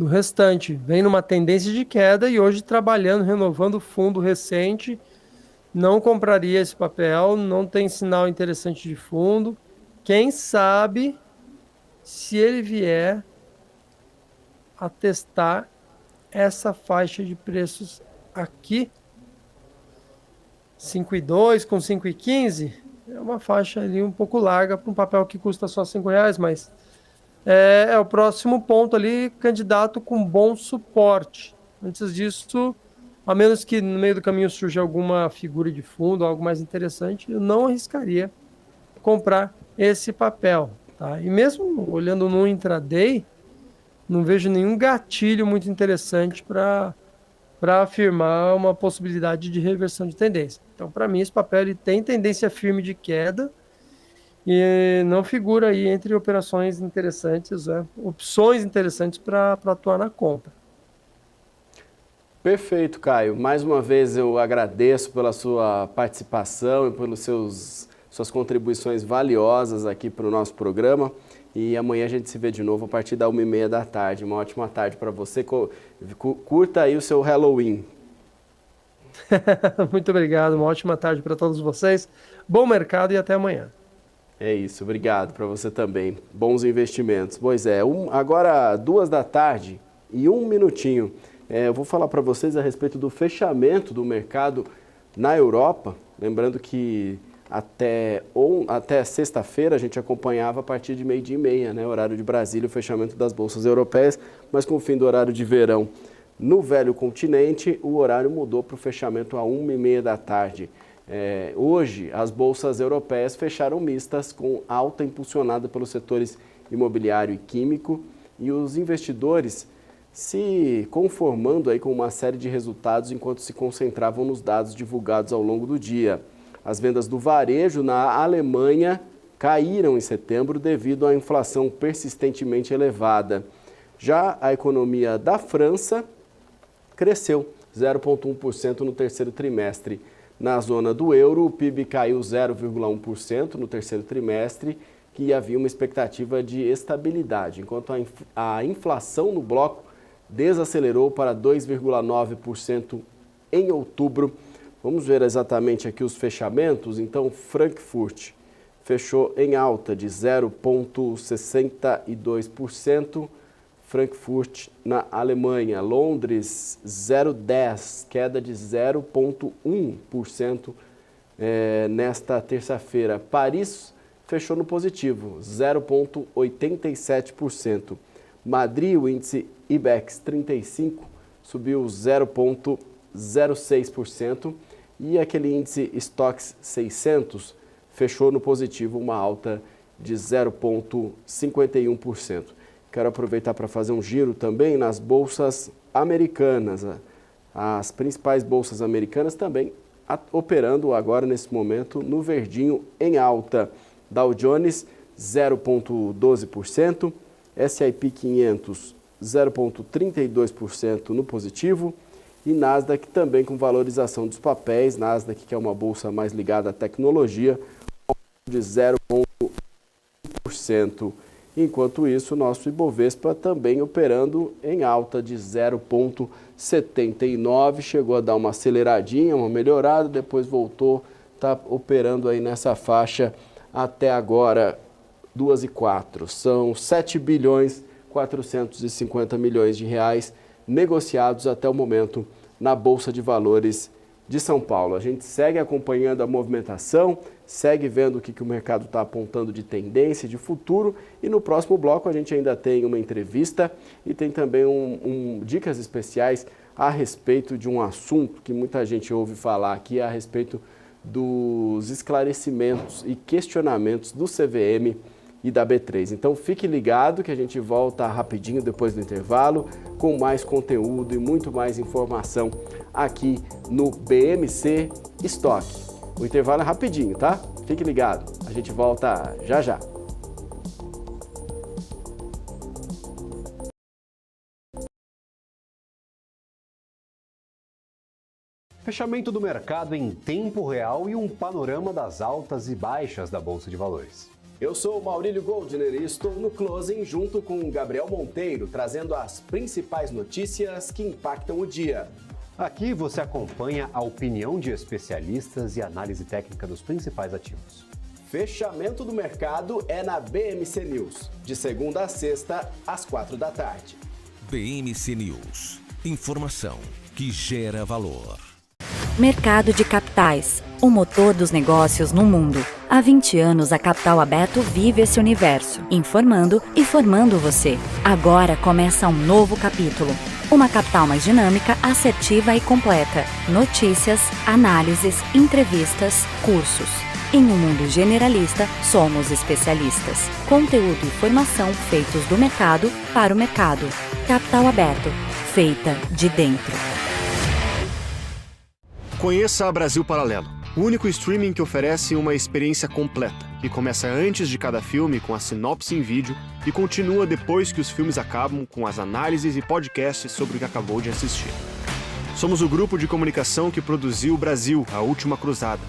S10: restante. Vem numa tendência de queda e hoje trabalhando, renovando o fundo recente. Não compraria esse papel, não tem sinal interessante de fundo. Quem sabe se ele vier a testar essa faixa de preços aqui, 5,2 com 5,15, é uma faixa ali um pouco larga para um papel que custa só R$5, mas é o próximo ponto ali, candidato com bom suporte. Antes disso, a menos que no meio do caminho surja alguma figura de fundo, algo mais interessante, eu não arriscaria comprar esse papel, tá? E mesmo olhando no intraday, não vejo nenhum gatilho muito interessante para afirmar uma possibilidade de reversão de tendência. Então, para mim, esse papel ele tem tendência firme de queda e não figura aí entre operações interessantes, opções interessantes para atuar na compra.
S9: Perfeito, Caio. Mais uma vez eu agradeço pela sua participação e pelas suas contribuições valiosas aqui para o nosso programa. E amanhã a gente se vê de novo a partir da 1h30 da tarde. Uma ótima tarde para você. Curta aí o seu Halloween.
S10: Muito obrigado. Uma ótima tarde para todos vocês. Bom mercado e até amanhã.
S9: É isso. Obrigado para você também. Bons investimentos. Pois agora 2 da tarde e 1 minutinho. Eu vou falar para vocês a respeito do fechamento do mercado na Europa. Lembrando que até sexta-feira a gente acompanhava a partir de 12h30, né, horário de Brasília, o fechamento das bolsas europeias, mas com o fim do horário de verão no velho continente, o horário mudou para o fechamento a 1h30 da tarde. Hoje, as bolsas europeias fecharam mistas com alta impulsionada pelos setores imobiliário e químico, e os investidores se conformando aí com uma série de resultados enquanto se concentravam nos dados divulgados ao longo do dia. As vendas do varejo na Alemanha caíram em setembro devido à inflação persistentemente elevada. Já a economia da França cresceu 0,1% no terceiro trimestre. Na zona do euro, o PIB caiu 0,1% no terceiro trimestre, que havia uma expectativa de estabilidade, enquanto a inflação no bloco desacelerou para 2,9% em outubro. Vamos ver exatamente aqui os fechamentos. Então, Frankfurt fechou em alta de 0,62%. Frankfurt na Alemanha. Londres, 0,10%, queda de 0,1% nesta terça-feira. Paris fechou no positivo, 0,87%. Madrid, o índice IBEX 35, subiu 0,06%. E aquele índice Stoxx 600 fechou no positivo, uma alta de 0,51%. Quero aproveitar para fazer um giro também nas bolsas americanas. As principais bolsas americanas também operando agora, nesse momento, no verdinho em alta. Dow Jones, 0,12%. S&P 500, 0,32% no positivo. E Nasdaq também com valorização dos papéis. Nasdaq, que é uma bolsa mais ligada à tecnologia, de 0,1%. Enquanto isso, o nosso Ibovespa também operando em alta de 0,79%, chegou a dar uma aceleradinha, uma melhorada, depois voltou, está operando aí nessa faixa até agora, 2,04. São 7,450 bilhões de reais negociados até o momento na Bolsa de Valores de São Paulo. A gente segue acompanhando a movimentação, segue vendo o que o mercado está apontando de tendência, de futuro, e no próximo bloco a gente ainda tem uma entrevista e tem também dicas especiais a respeito de um assunto que muita gente ouve falar aqui, a respeito dos esclarecimentos e questionamentos do CVM e da B3. Então fique ligado que a gente volta rapidinho depois do intervalo com mais conteúdo e muito mais informação aqui no BMC Stock. O intervalo é rapidinho, tá? Fique ligado, a gente volta já já.
S6: Fechamento do mercado em tempo real e um panorama das altas e baixas da Bolsa de Valores.
S9: Eu sou o Maurílio Goldner e estou no Closing junto com o Gabriel Monteiro, trazendo as principais notícias que impactam o dia.
S6: Aqui você acompanha a opinião de especialistas e análise técnica dos principais ativos.
S9: Fechamento do mercado é na BMC News, de segunda a sexta, às 4 da tarde.
S3: BMC News. Informação que gera valor.
S11: Mercado de capitais, o motor dos negócios no mundo. Há 20 anos a Capital Aberto vive esse universo, informando e formando você. Agora começa um novo capítulo. Uma capital mais dinâmica, assertiva e completa. Notícias, análises, entrevistas, cursos. Em um mundo generalista, somos especialistas. Conteúdo e formação feitos do mercado para o mercado. Capital Aberto, feita de dentro.
S12: Conheça a Brasil Paralelo, o único streaming que oferece uma experiência completa, que começa antes de cada filme com a sinopse em vídeo e continua depois que os filmes acabam com as análises e podcasts sobre o que acabou de assistir. Somos o grupo de comunicação que produziu Brasil, a Última Cruzada,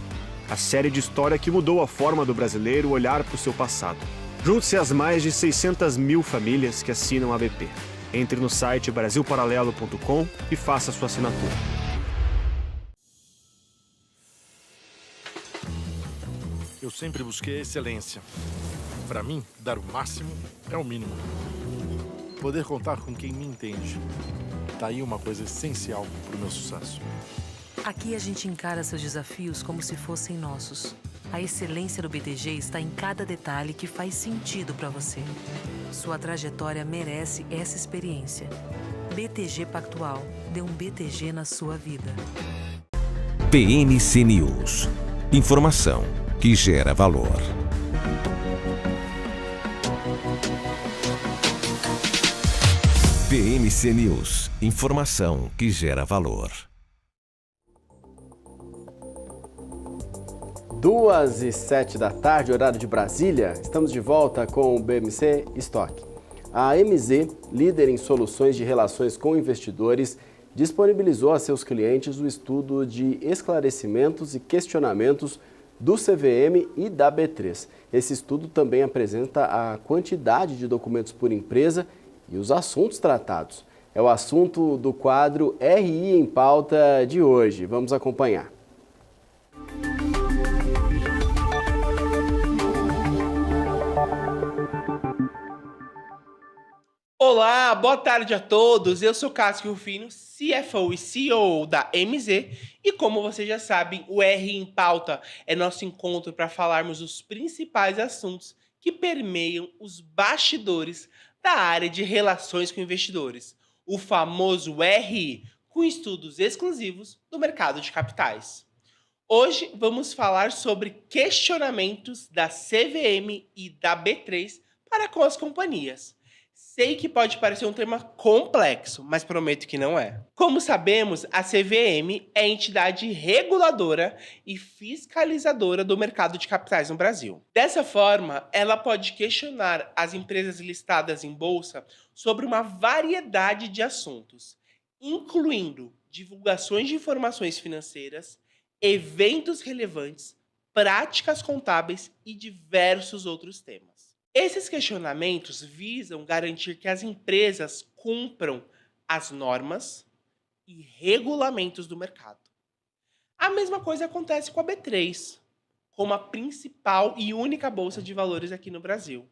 S12: a série de história que mudou a forma do brasileiro olhar para o seu passado. Junte-se às mais de 600 mil famílias que assinam a BP. Entre no site brasilparalelo.com e faça sua assinatura.
S13: Eu sempre busquei a excelência. Para mim, dar o máximo é o mínimo. Poder contar com quem me entende. Tá aí uma coisa essencial para o meu sucesso.
S14: Aqui a gente encara seus desafios como se fossem nossos. A excelência do BTG está em cada detalhe que faz sentido para você. Sua trajetória merece essa experiência. BTG Pactual. Dê um BTG na sua vida.
S3: BMC News. Informação que gera valor. BMC News, informação que gera valor.
S9: 2h07 da tarde, horário de Brasília. Estamos de volta com o BMC Stock. A MZ, líder em soluções de relações com investidores, disponibilizou a seus clientes o estudo de esclarecimentos e questionamentos do CVM e da B3. Esse estudo também apresenta a quantidade de documentos por empresa e os assuntos tratados. É o assunto do quadro RI em Pauta de hoje. Vamos acompanhar.
S15: Olá, boa tarde a todos. Eu sou Cássio Rufino, CFO e CEO da MZ. E como vocês já sabem, o RI em Pauta é nosso encontro para falarmos os principais assuntos que permeiam os bastidores da área de relações com investidores. O famoso RI, com estudos exclusivos do mercado de capitais. Hoje vamos falar sobre questionamentos da CVM e da B3 para com as companhias. Sei que pode parecer um tema complexo, mas prometo que não é. Como sabemos, a CVM é a entidade reguladora e fiscalizadora do mercado de capitais no Brasil. Dessa forma, ela pode questionar as empresas listadas em bolsa sobre uma variedade de assuntos, incluindo divulgações de informações financeiras, eventos relevantes, práticas contábeis e diversos outros temas. Esses questionamentos visam garantir que as empresas cumpram as normas e regulamentos do mercado. A mesma coisa acontece com a B3, como a principal e única bolsa de valores aqui no Brasil.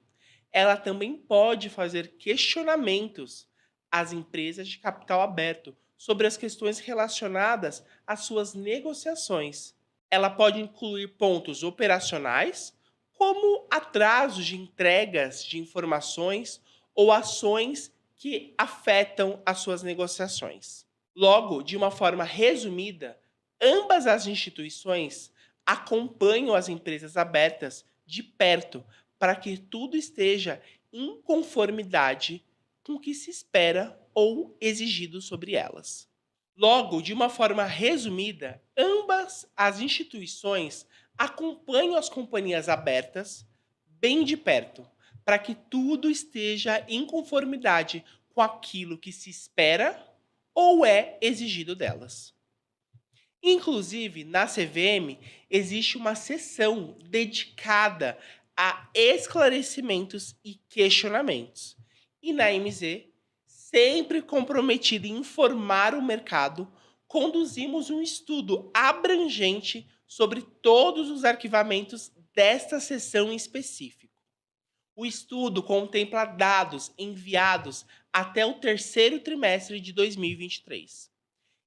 S15: Ela também pode fazer questionamentos às empresas de capital aberto sobre as questões relacionadas às suas negociações. Ela pode incluir pontos operacionais, como atrasos de entregas de informações ou ações que afetam as suas negociações. Logo, de uma forma resumida, ambas as instituições acompanham as empresas abertas de perto para que tudo esteja em conformidade com o que se espera ou exigido sobre elas. Logo, de uma forma resumida, ambas as instituições acompanham as companhias abertas bem de perto, para que tudo esteja em conformidade com aquilo que se espera ou é exigido delas. Inclusive, na CVM, existe uma seção dedicada a esclarecimentos e questionamentos. E na MZ, sempre comprometida em informar o mercado, conduzimos um estudo abrangente sobre todos os arquivamentos desta seção em específico. O estudo contempla dados enviados até o terceiro trimestre de 2023.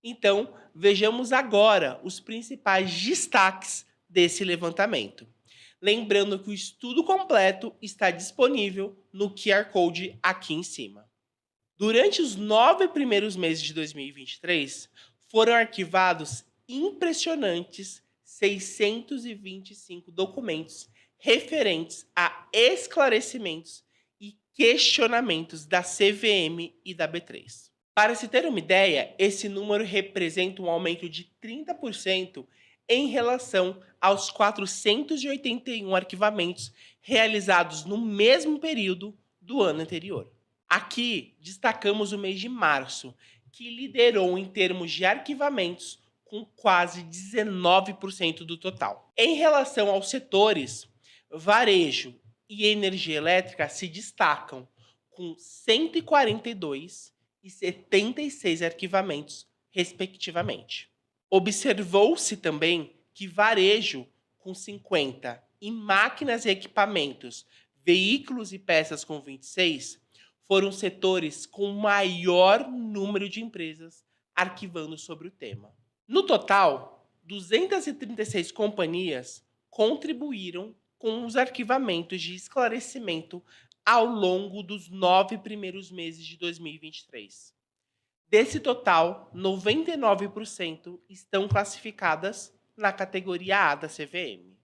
S15: Então, vejamos agora os principais destaques desse levantamento. Lembrando que o estudo completo está disponível no QR Code aqui em cima. Durante os 9 primeiros meses de 2023, foram arquivados impressionantes 625 documentos referentes a esclarecimentos e questionamentos da CVM e da B3. Para se ter uma ideia, esse número representa um aumento de 30% em relação aos 481 arquivamentos realizados no mesmo período do ano anterior. Aqui destacamos o mês de março, que liderou em termos de arquivamentos com quase 19% do total. Em relação aos setores, varejo e energia elétrica se destacam com 142 e 76 arquivamentos, respectivamente. Observou-se também que varejo, com 50, e máquinas e equipamentos, veículos e peças, com 26, foram setores com maior número de empresas arquivando sobre o tema. No total, 236 companhias contribuíram com os arquivamentos de esclarecimento ao longo dos 9 primeiros meses de 2023. Desse total, 99% estão classificadas na categoria A da CVM.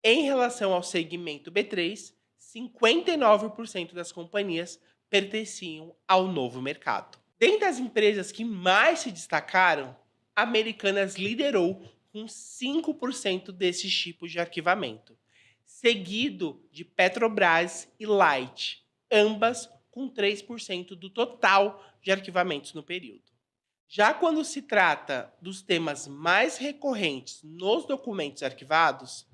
S15: Em relação ao segmento B3, 59% das companhias pertenciam ao novo mercado. Dentre as empresas que mais se destacaram, a Americanas liderou com 5% desses tipos de arquivamento, seguido de Petrobras e Light, ambas com 3% do total de arquivamentos no período. Já quando se trata dos temas mais recorrentes nos documentos arquivados,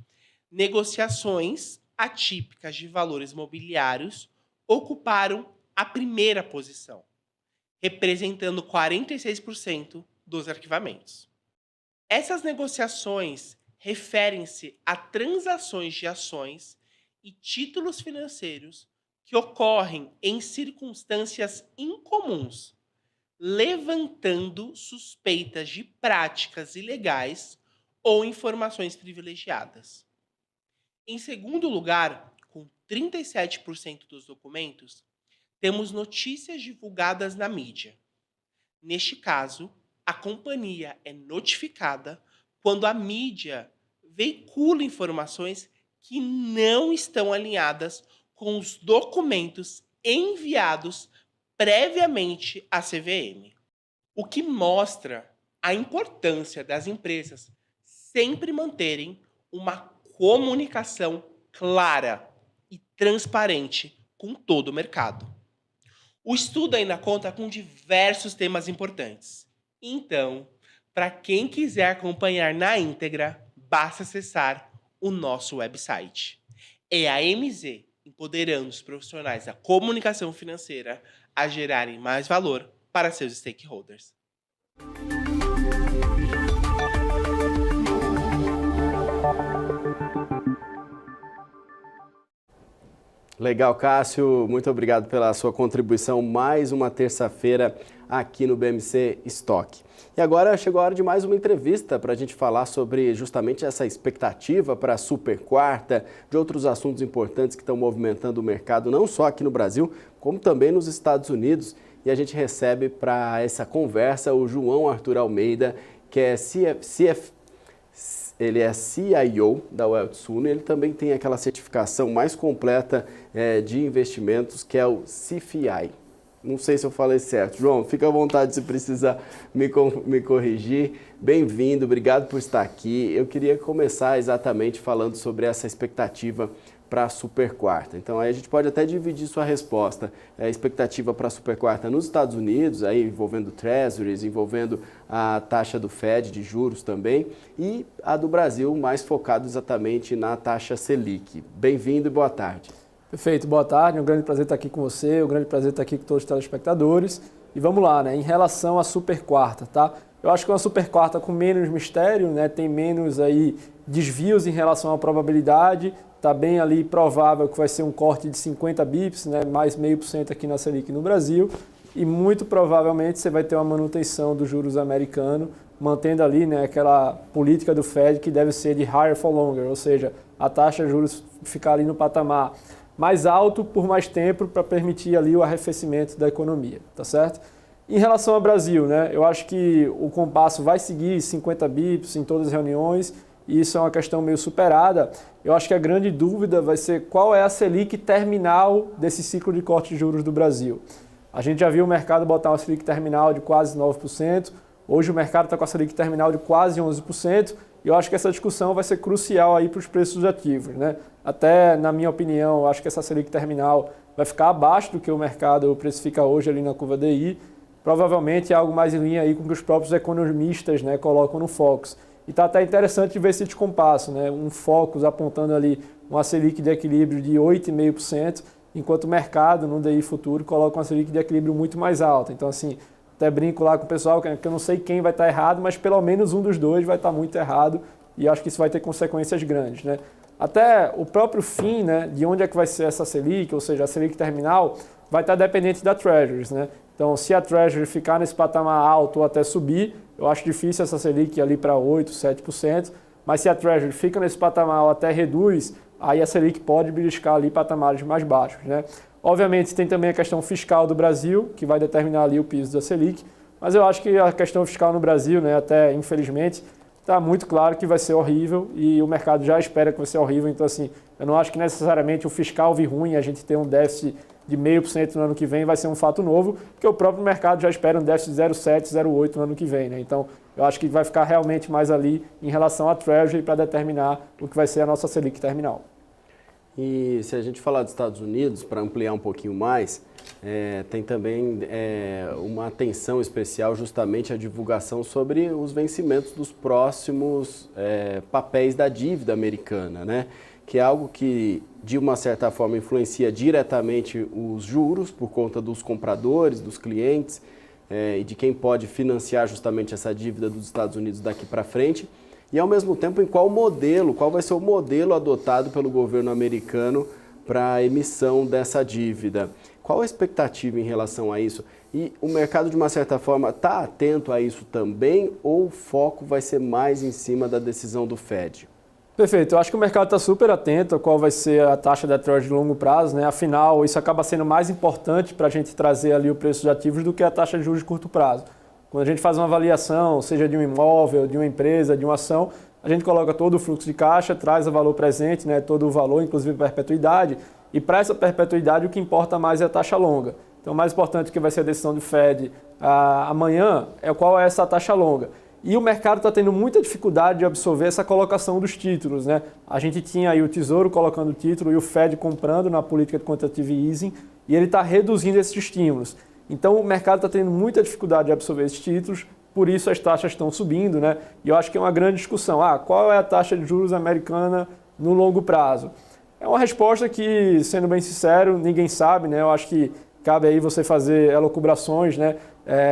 S15: negociações atípicas de valores mobiliários ocuparam a primeira posição, representando 46% dos arquivamentos. Essas negociações referem-se a transações de ações e títulos financeiros que ocorrem em circunstâncias incomuns, levantando suspeitas de práticas ilegais ou informações privilegiadas. Em segundo lugar, com 37% dos documentos, temos notícias divulgadas na mídia. Neste caso, a companhia é notificada quando a mídia veicula informações que não estão alinhadas com os documentos enviados previamente à CVM, o que mostra a importância das empresas sempre manterem uma comunicação clara e transparente com todo o mercado. O estudo ainda conta com diversos temas importantes. Então, para quem quiser acompanhar na íntegra, basta acessar o nosso website. É a MZ empoderando os profissionais da comunicação financeira a gerarem mais valor para seus stakeholders.
S9: Legal, Cássio. Muito obrigado pela sua contribuição. Mais uma terça-feira aqui no BMC Stock. E agora chegou a hora de mais uma entrevista para a gente falar sobre justamente essa expectativa para a super quarta, de outros assuntos importantes que estão movimentando o mercado, não só aqui no Brasil, como também nos Estados Unidos. E a gente recebe para essa conversa o João Arthur Almeida, que é ele é CIO da Wealthsuno, e ele também tem aquela certificação mais completa de investimentos, que é o CFI. Não sei se eu falei certo. João, fica à vontade se precisar me corrigir. Bem-vindo, obrigado por estar aqui. Eu queria começar exatamente falando sobre essa expectativa para a super quarta. Então, aí a gente pode até dividir sua resposta. A expectativa para a super quarta nos Estados Unidos, aí envolvendo treasuries, envolvendo a taxa do Fed de juros também, e a do Brasil mais focado exatamente na taxa Selic. Bem-vindo e boa tarde.
S16: Perfeito, boa tarde, é um grande prazer estar aqui com você, um grande prazer estar aqui com todos os telespectadores. E vamos lá, né? Em relação à super quarta, tá? Eu acho que é uma super quarta com menos mistério, né? Tem menos aí desvios em relação à probabilidade. Está bem ali provável que vai ser um corte de 50 bips, né? Mais 0,5% aqui na Selic no Brasil. E muito provavelmente você vai ter uma manutenção dos juros americanos, mantendo ali, né, aquela política do Fed que deve ser de higher for longer, ou seja, a taxa de juros ficar ali no patamar mais alto por mais tempo para permitir ali o arrefecimento da economia, tá certo? Em relação ao Brasil, né, eu acho que o compasso vai seguir 50 bips em todas as reuniões, e isso é uma questão meio superada. Eu acho que a grande dúvida vai ser qual é a Selic terminal desse ciclo de corte de juros do Brasil. A gente já viu o mercado botar uma Selic terminal de quase 9%, hoje o mercado está com a Selic terminal de quase 11%, e eu acho que essa discussão vai ser crucial aí para os preços dos ativos, né? Até, na minha opinião, eu acho que essa Selic terminal vai ficar abaixo do que o mercado precifica hoje ali na curva DI, provavelmente é algo mais em linha aí com o que os próprios economistas, né, colocam no Focus. E está até interessante ver esse descompasso, né? Um Focus apontando ali uma Selic de equilíbrio de 8,5%, enquanto o mercado, no DI futuro, coloca uma Selic de equilíbrio muito mais alta. Então, assim, até brinco lá com o pessoal que eu não sei quem vai estar errado, mas pelo menos um dos dois vai estar muito errado, e acho que isso vai ter consequências grandes, né? Até o próprio fim, né, de onde é que vai ser essa Selic, ou seja, a Selic terminal, vai estar dependente da Treasuries, né? Então, se a Treasury ficar nesse patamar alto ou até subir, eu acho difícil essa Selic ir ali para 8%, 7%, mas se a Treasury fica nesse patamar ou até reduz, aí a Selic pode beliscar ali patamares mais baixos, né? Obviamente, tem também a questão fiscal do Brasil, que vai determinar ali o piso da Selic, mas eu acho que a questão fiscal no Brasil, né, até infelizmente, está muito claro que vai ser horrível e o mercado já espera que vai ser horrível. Então, assim, eu não acho que necessariamente o fiscal vir ruim, a gente ter um déficit de 0,5% no ano que vem vai ser um fato novo, porque o próprio mercado já espera um déficit de 0,7%, 0,8% no ano que vem, né? Então, eu acho que vai ficar realmente mais ali em relação à Treasury para determinar o que vai ser a nossa Selic terminal.
S9: E se a gente falar dos Estados Unidos, para ampliar um pouquinho mais, tem também uma atenção especial justamente à divulgação sobre os vencimentos dos próximos papéis da dívida americana, né? Que é algo que, de uma certa forma, influencia diretamente os juros por conta dos compradores, dos clientes e de quem pode financiar justamente essa dívida dos Estados Unidos daqui para frente. E, ao mesmo tempo, em qual vai ser o modelo adotado pelo governo americano para a emissão dessa dívida. Qual a expectativa em relação a isso? E o mercado, de uma certa forma, está atento a isso também ou o foco vai ser mais em cima da decisão do Fed?
S16: Perfeito, eu acho que o mercado está super atento a qual vai ser a taxa da Treasury de longo prazo, né? Afinal, isso acaba sendo mais importante para a gente trazer ali o preço de ativos do que a taxa de juros de curto prazo. Quando a gente faz uma avaliação, seja de um imóvel, de uma empresa, de uma ação, a gente coloca todo o fluxo de caixa, traz o valor presente, né? Todo o valor, inclusive a perpetuidade, e para essa perpetuidade o que importa mais é a taxa longa. Então, o mais importante que vai ser a decisão do Fed amanhã é qual é essa taxa longa. E o mercado está tendo muita dificuldade de absorver essa colocação dos títulos, né? A gente tinha aí o Tesouro colocando o título e o Fed comprando na política de quantitative easing, e ele está reduzindo esses estímulos. Então o mercado está tendo muita dificuldade de absorver esses títulos, por isso as taxas estão subindo, né? E eu acho que é uma grande discussão. Qual é a taxa de juros americana no longo prazo? É uma resposta que, sendo bem sincero, ninguém sabe, né? Eu acho que cabe aí você fazer elucubrações, né?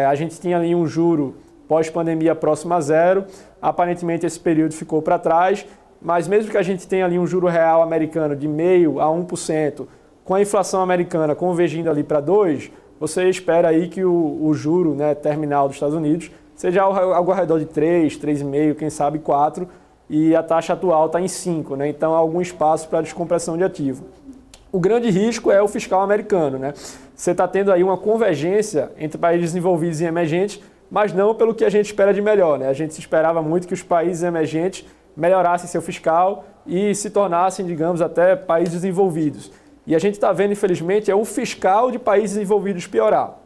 S16: A gente tinha ali um juro pós-pandemia próximo a zero, aparentemente esse período ficou para trás, mas mesmo que a gente tenha ali um juro real americano de 0,5% a 1%, com a inflação americana convergindo ali para 2%, você espera aí que o juro, né, terminal dos Estados Unidos seja algo ao redor de 3%, 3,5%, quem sabe 4%, e a taxa atual está em 5%, né? Então há algum espaço para descompressão de ativo. O grande risco é o fiscal americano, né? Você está tendo aí uma convergência entre países desenvolvidos e emergentes, mas não pelo que a gente espera de melhor, né? A gente esperava muito que os países emergentes melhorassem seu fiscal e se tornassem, digamos, até países desenvolvidos. E a gente está vendo, infelizmente, o fiscal de países desenvolvidos piorar.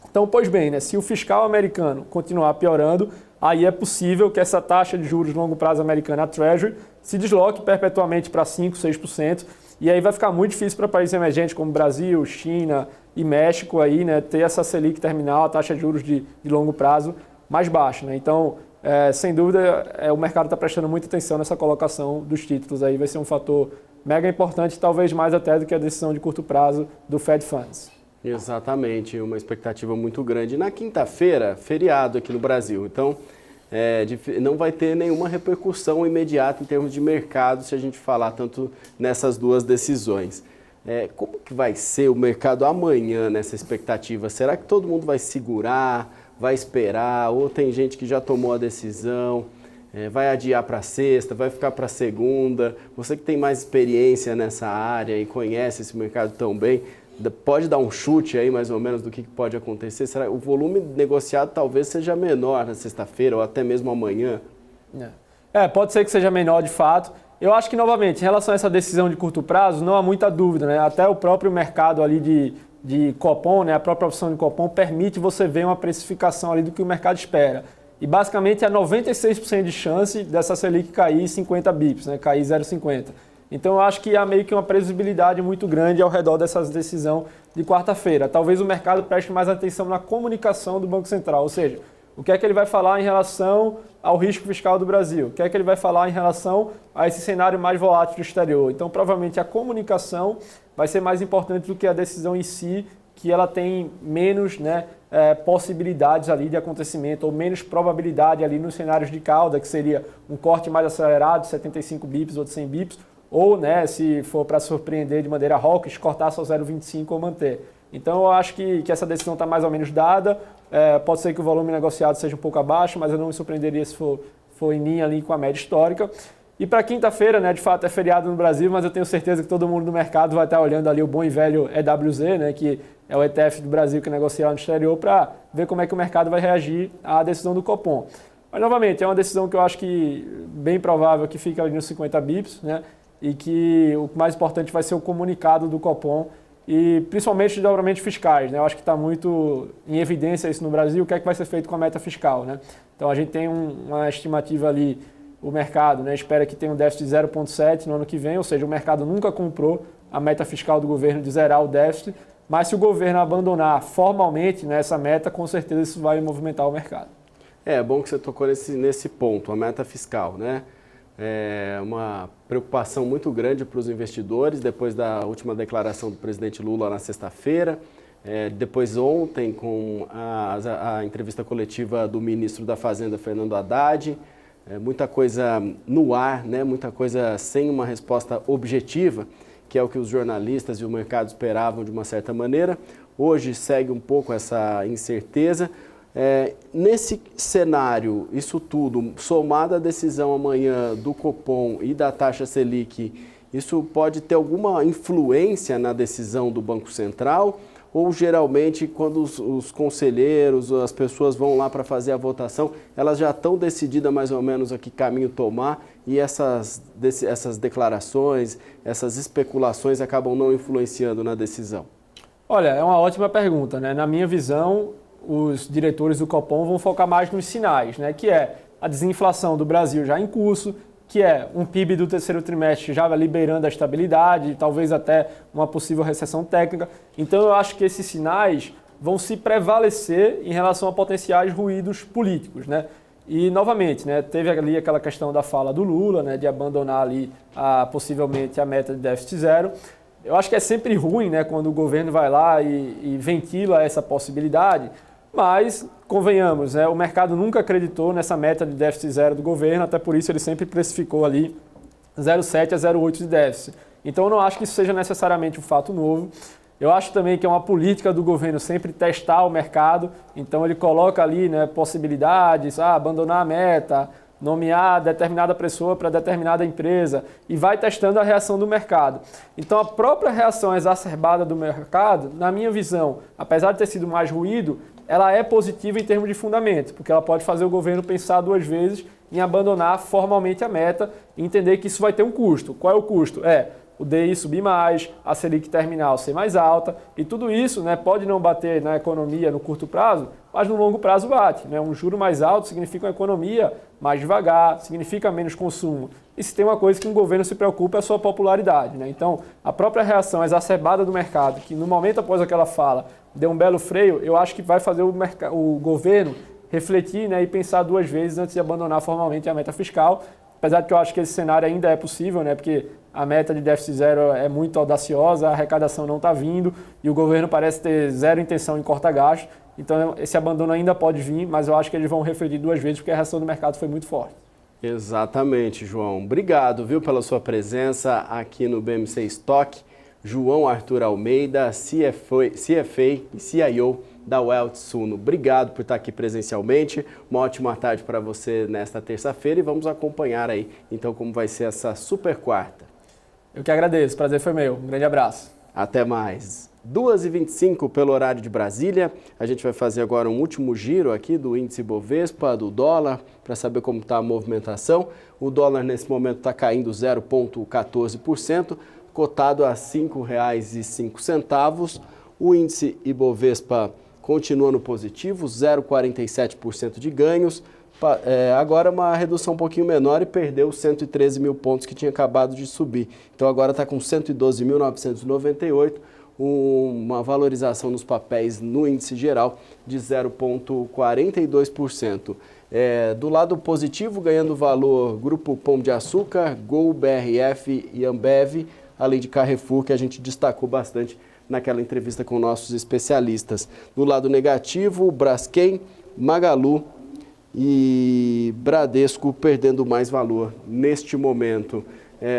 S16: Então, pois bem, né? Se o fiscal americano continuar piorando, aí é possível que essa taxa de juros de longo prazo americana, a Treasury, se desloque perpetuamente para 5%, 6%, e aí vai ficar muito difícil para países emergentes como Brasil, China e México aí, né, ter essa Selic terminal, a taxa de juros de longo prazo mais baixa, né? Então, sem dúvida, o mercado está prestando muita atenção nessa colocação dos títulos. Aí vai ser um fator mega importante, talvez mais até do que a decisão de curto prazo do Fed Funds.
S9: Exatamente, uma expectativa muito grande. Na quinta-feira, feriado aqui no Brasil, então não vai ter nenhuma repercussão imediata em termos de mercado se a gente falar tanto nessas duas decisões. Como que vai ser o mercado amanhã nessa expectativa? Será que todo mundo vai segurar, vai esperar, ou tem gente que já tomou a decisão, vai adiar para sexta, vai ficar para segunda? Você que tem mais experiência nessa área e conhece esse mercado tão bem, pode dar um chute aí mais ou menos do que pode acontecer? Será que o volume negociado talvez seja menor na sexta-feira ou até mesmo amanhã?
S16: Pode ser que seja menor de fato. Eu acho que, novamente, em relação a essa decisão de curto prazo, não há muita dúvida, né? Até o próprio mercado ali de Copom, né? A própria opção de Copom permite você ver uma precificação ali do que o mercado espera. E basicamente há 96% de chance dessa Selic cair 50 bips, né? Cair 0,50. Então eu acho que há meio que uma previsibilidade muito grande ao redor dessa decisão de quarta-feira. Talvez o mercado preste mais atenção na comunicação do Banco Central, ou seja, o que é que ele vai falar em relação ao risco fiscal do Brasil? O que é que ele vai falar em relação a esse cenário mais volátil do exterior? Então, provavelmente, a comunicação vai ser mais importante do que a decisão em si, que ela tem menos, né, possibilidades ali de acontecimento, ou menos probabilidade ali nos cenários de cauda, que seria um corte mais acelerado, 75 bips ou de 100 bips, ou, né, se for para surpreender de maneira hawkish, cortar só 0,25 ou manter. Então, eu acho que essa decisão está mais ou menos dada. Pode ser que o volume negociado seja um pouco abaixo, mas eu não me surpreenderia se for em linha ali com a média histórica. E para quinta-feira, né, de fato é feriado no Brasil, mas eu tenho certeza que todo mundo no mercado vai estar olhando ali o bom e velho EWZ, né, que é o ETF do Brasil que negocia lá no exterior, para ver como é que o mercado vai reagir à decisão do Copom. Mas, novamente, é uma decisão que eu acho que bem provável que fique ali nos 50 bips, né, e que o mais importante vai ser o comunicado do Copom e principalmente desdobramentos fiscais, né? Eu acho que está muito em evidência isso no Brasil, o que é que vai ser feito com a meta fiscal, né? Então a gente tem uma estimativa ali, o mercado, né, espera que tenha um déficit de 0,7 no ano que vem, ou seja, o mercado nunca comprou a meta fiscal do governo de zerar o déficit, mas se o governo abandonar formalmente, né, essa meta, com certeza isso vai movimentar o mercado.
S9: É bom que você tocou nesse ponto, a meta fiscal, né? É uma preocupação muito grande para os investidores, depois da última declaração do presidente Lula na sexta-feira, depois ontem com a entrevista coletiva do ministro da Fazenda, Fernando Haddad, muita coisa no ar, né? Muita coisa sem uma resposta objetiva, que é o que os jornalistas e o mercado esperavam de uma certa maneira. Hoje segue um pouco essa incerteza. Nesse cenário, isso tudo, somado à decisão amanhã do Copom e da taxa Selic, isso pode ter alguma influência na decisão do Banco Central? Ou geralmente, quando os conselheiros, as pessoas vão lá para fazer a votação, elas já estão decididas mais ou menos a que caminho tomar e essas declarações, essas especulações acabam não influenciando na decisão?
S16: Olha, é uma ótima pergunta, né? Na minha visão, os diretores do Copom vão focar mais nos sinais, né? Que é a desinflação do Brasil já em curso, que é um PIB do terceiro trimestre já liberando a estabilidade, talvez até uma possível recessão técnica. Então eu acho que esses sinais vão se prevalecer em relação a potenciais ruídos políticos, né? E novamente, né, teve ali aquela questão da fala do Lula, né, de abandonar ali possivelmente a meta de déficit zero. Eu acho que é sempre ruim, né, quando o governo vai lá e ventila essa possibilidade, mas, convenhamos, né, o mercado nunca acreditou nessa meta de déficit zero do governo, até por isso ele sempre precificou ali 0,7 a 0,8 de déficit. Então eu não acho que isso seja necessariamente um fato novo. Eu acho também que é uma política do governo sempre testar o mercado, então ele coloca ali, né, possibilidades, abandonar a meta, nomear determinada pessoa para determinada empresa e vai testando a reação do mercado. Então a própria reação exacerbada do mercado, na minha visão, apesar de ter sido mais ruído, ela é positiva em termos de fundamento, porque ela pode fazer o governo pensar duas vezes em abandonar formalmente a meta e entender que isso vai ter um custo. Qual é o custo? O DI subir mais, a Selic terminal ser mais alta, e tudo isso, né, pode não bater na economia no curto prazo, mas no longo prazo bate, né? Um juro mais alto significa uma economia mais devagar, significa menos consumo. E se tem uma coisa que um governo se preocupa é a sua popularidade, né? Então, a própria reação exacerbada do mercado, que no momento após aquela fala deu um belo freio, eu acho que vai fazer o governo refletir, né, e pensar duas vezes antes de abandonar formalmente a meta fiscal, apesar de que eu acho que esse cenário ainda é possível, né, porque a meta de déficit zero é muito audaciosa, a arrecadação não está vindo e o governo parece ter zero intenção em cortar gastos, então esse abandono ainda pode vir, mas eu acho que eles vão refletir duas vezes porque a reação do mercado foi muito forte.
S9: Exatamente, João. Obrigado, viu, pela sua presença aqui no BMC Stock. João Arthur Almeida, CFA e CIO da Wealth Suno. Obrigado por estar aqui presencialmente. Uma ótima tarde para você nesta terça-feira e vamos acompanhar aí, então, como vai ser essa super quarta.
S16: Eu que agradeço, o prazer foi meu. Um grande abraço.
S9: Até mais. 2h25 pelo horário de Brasília. A gente vai fazer agora um último giro aqui do índice Bovespa, do dólar, para saber como está a movimentação. O dólar nesse momento está caindo 0,14%. cotado a R$ 5,05. O índice Ibovespa continua no positivo, 0,47% de ganhos. Agora uma redução um pouquinho menor e perdeu 113 mil pontos que tinha acabado de subir. Então agora está com 112.998, uma valorização nos papéis no índice geral de 0,42%. Do lado positivo, ganhando valor, Grupo Pão de Açúcar, Gol, BRF e Ambev, além de Carrefour, que a gente destacou bastante naquela entrevista com nossos especialistas. Do lado negativo, Braskem, Magalu e Bradesco perdendo mais valor neste momento.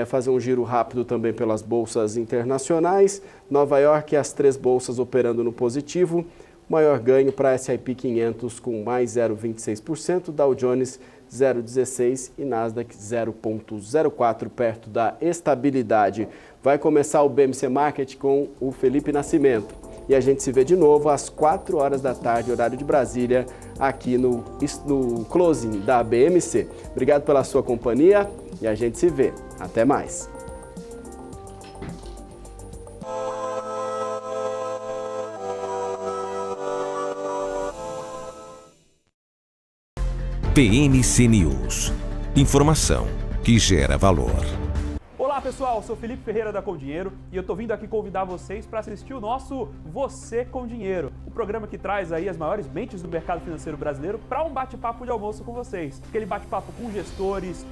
S9: Fazer um giro rápido também pelas bolsas internacionais. Nova York, as três bolsas operando no positivo. Maior ganho para S&P 500 com mais 0,26%, Dow Jones 0,16% e Nasdaq 0,04%, perto da estabilidade. Vai começar o BMC Market com o Felipe Nascimento. E a gente se vê de novo às 4 horas da tarde, horário de Brasília, aqui no Closing da BMC. Obrigado pela sua companhia e a gente se vê. Até mais.
S3: BMC News. Informação que gera valor.
S17: Olá pessoal, eu sou Felipe Ferreira da Com Dinheiro e eu tô vindo aqui convidar vocês para assistir o nosso Você com Dinheiro, o programa que traz aí as maiores mentes do mercado financeiro brasileiro para um bate-papo de almoço com vocês. Aquele bate-papo com gestores,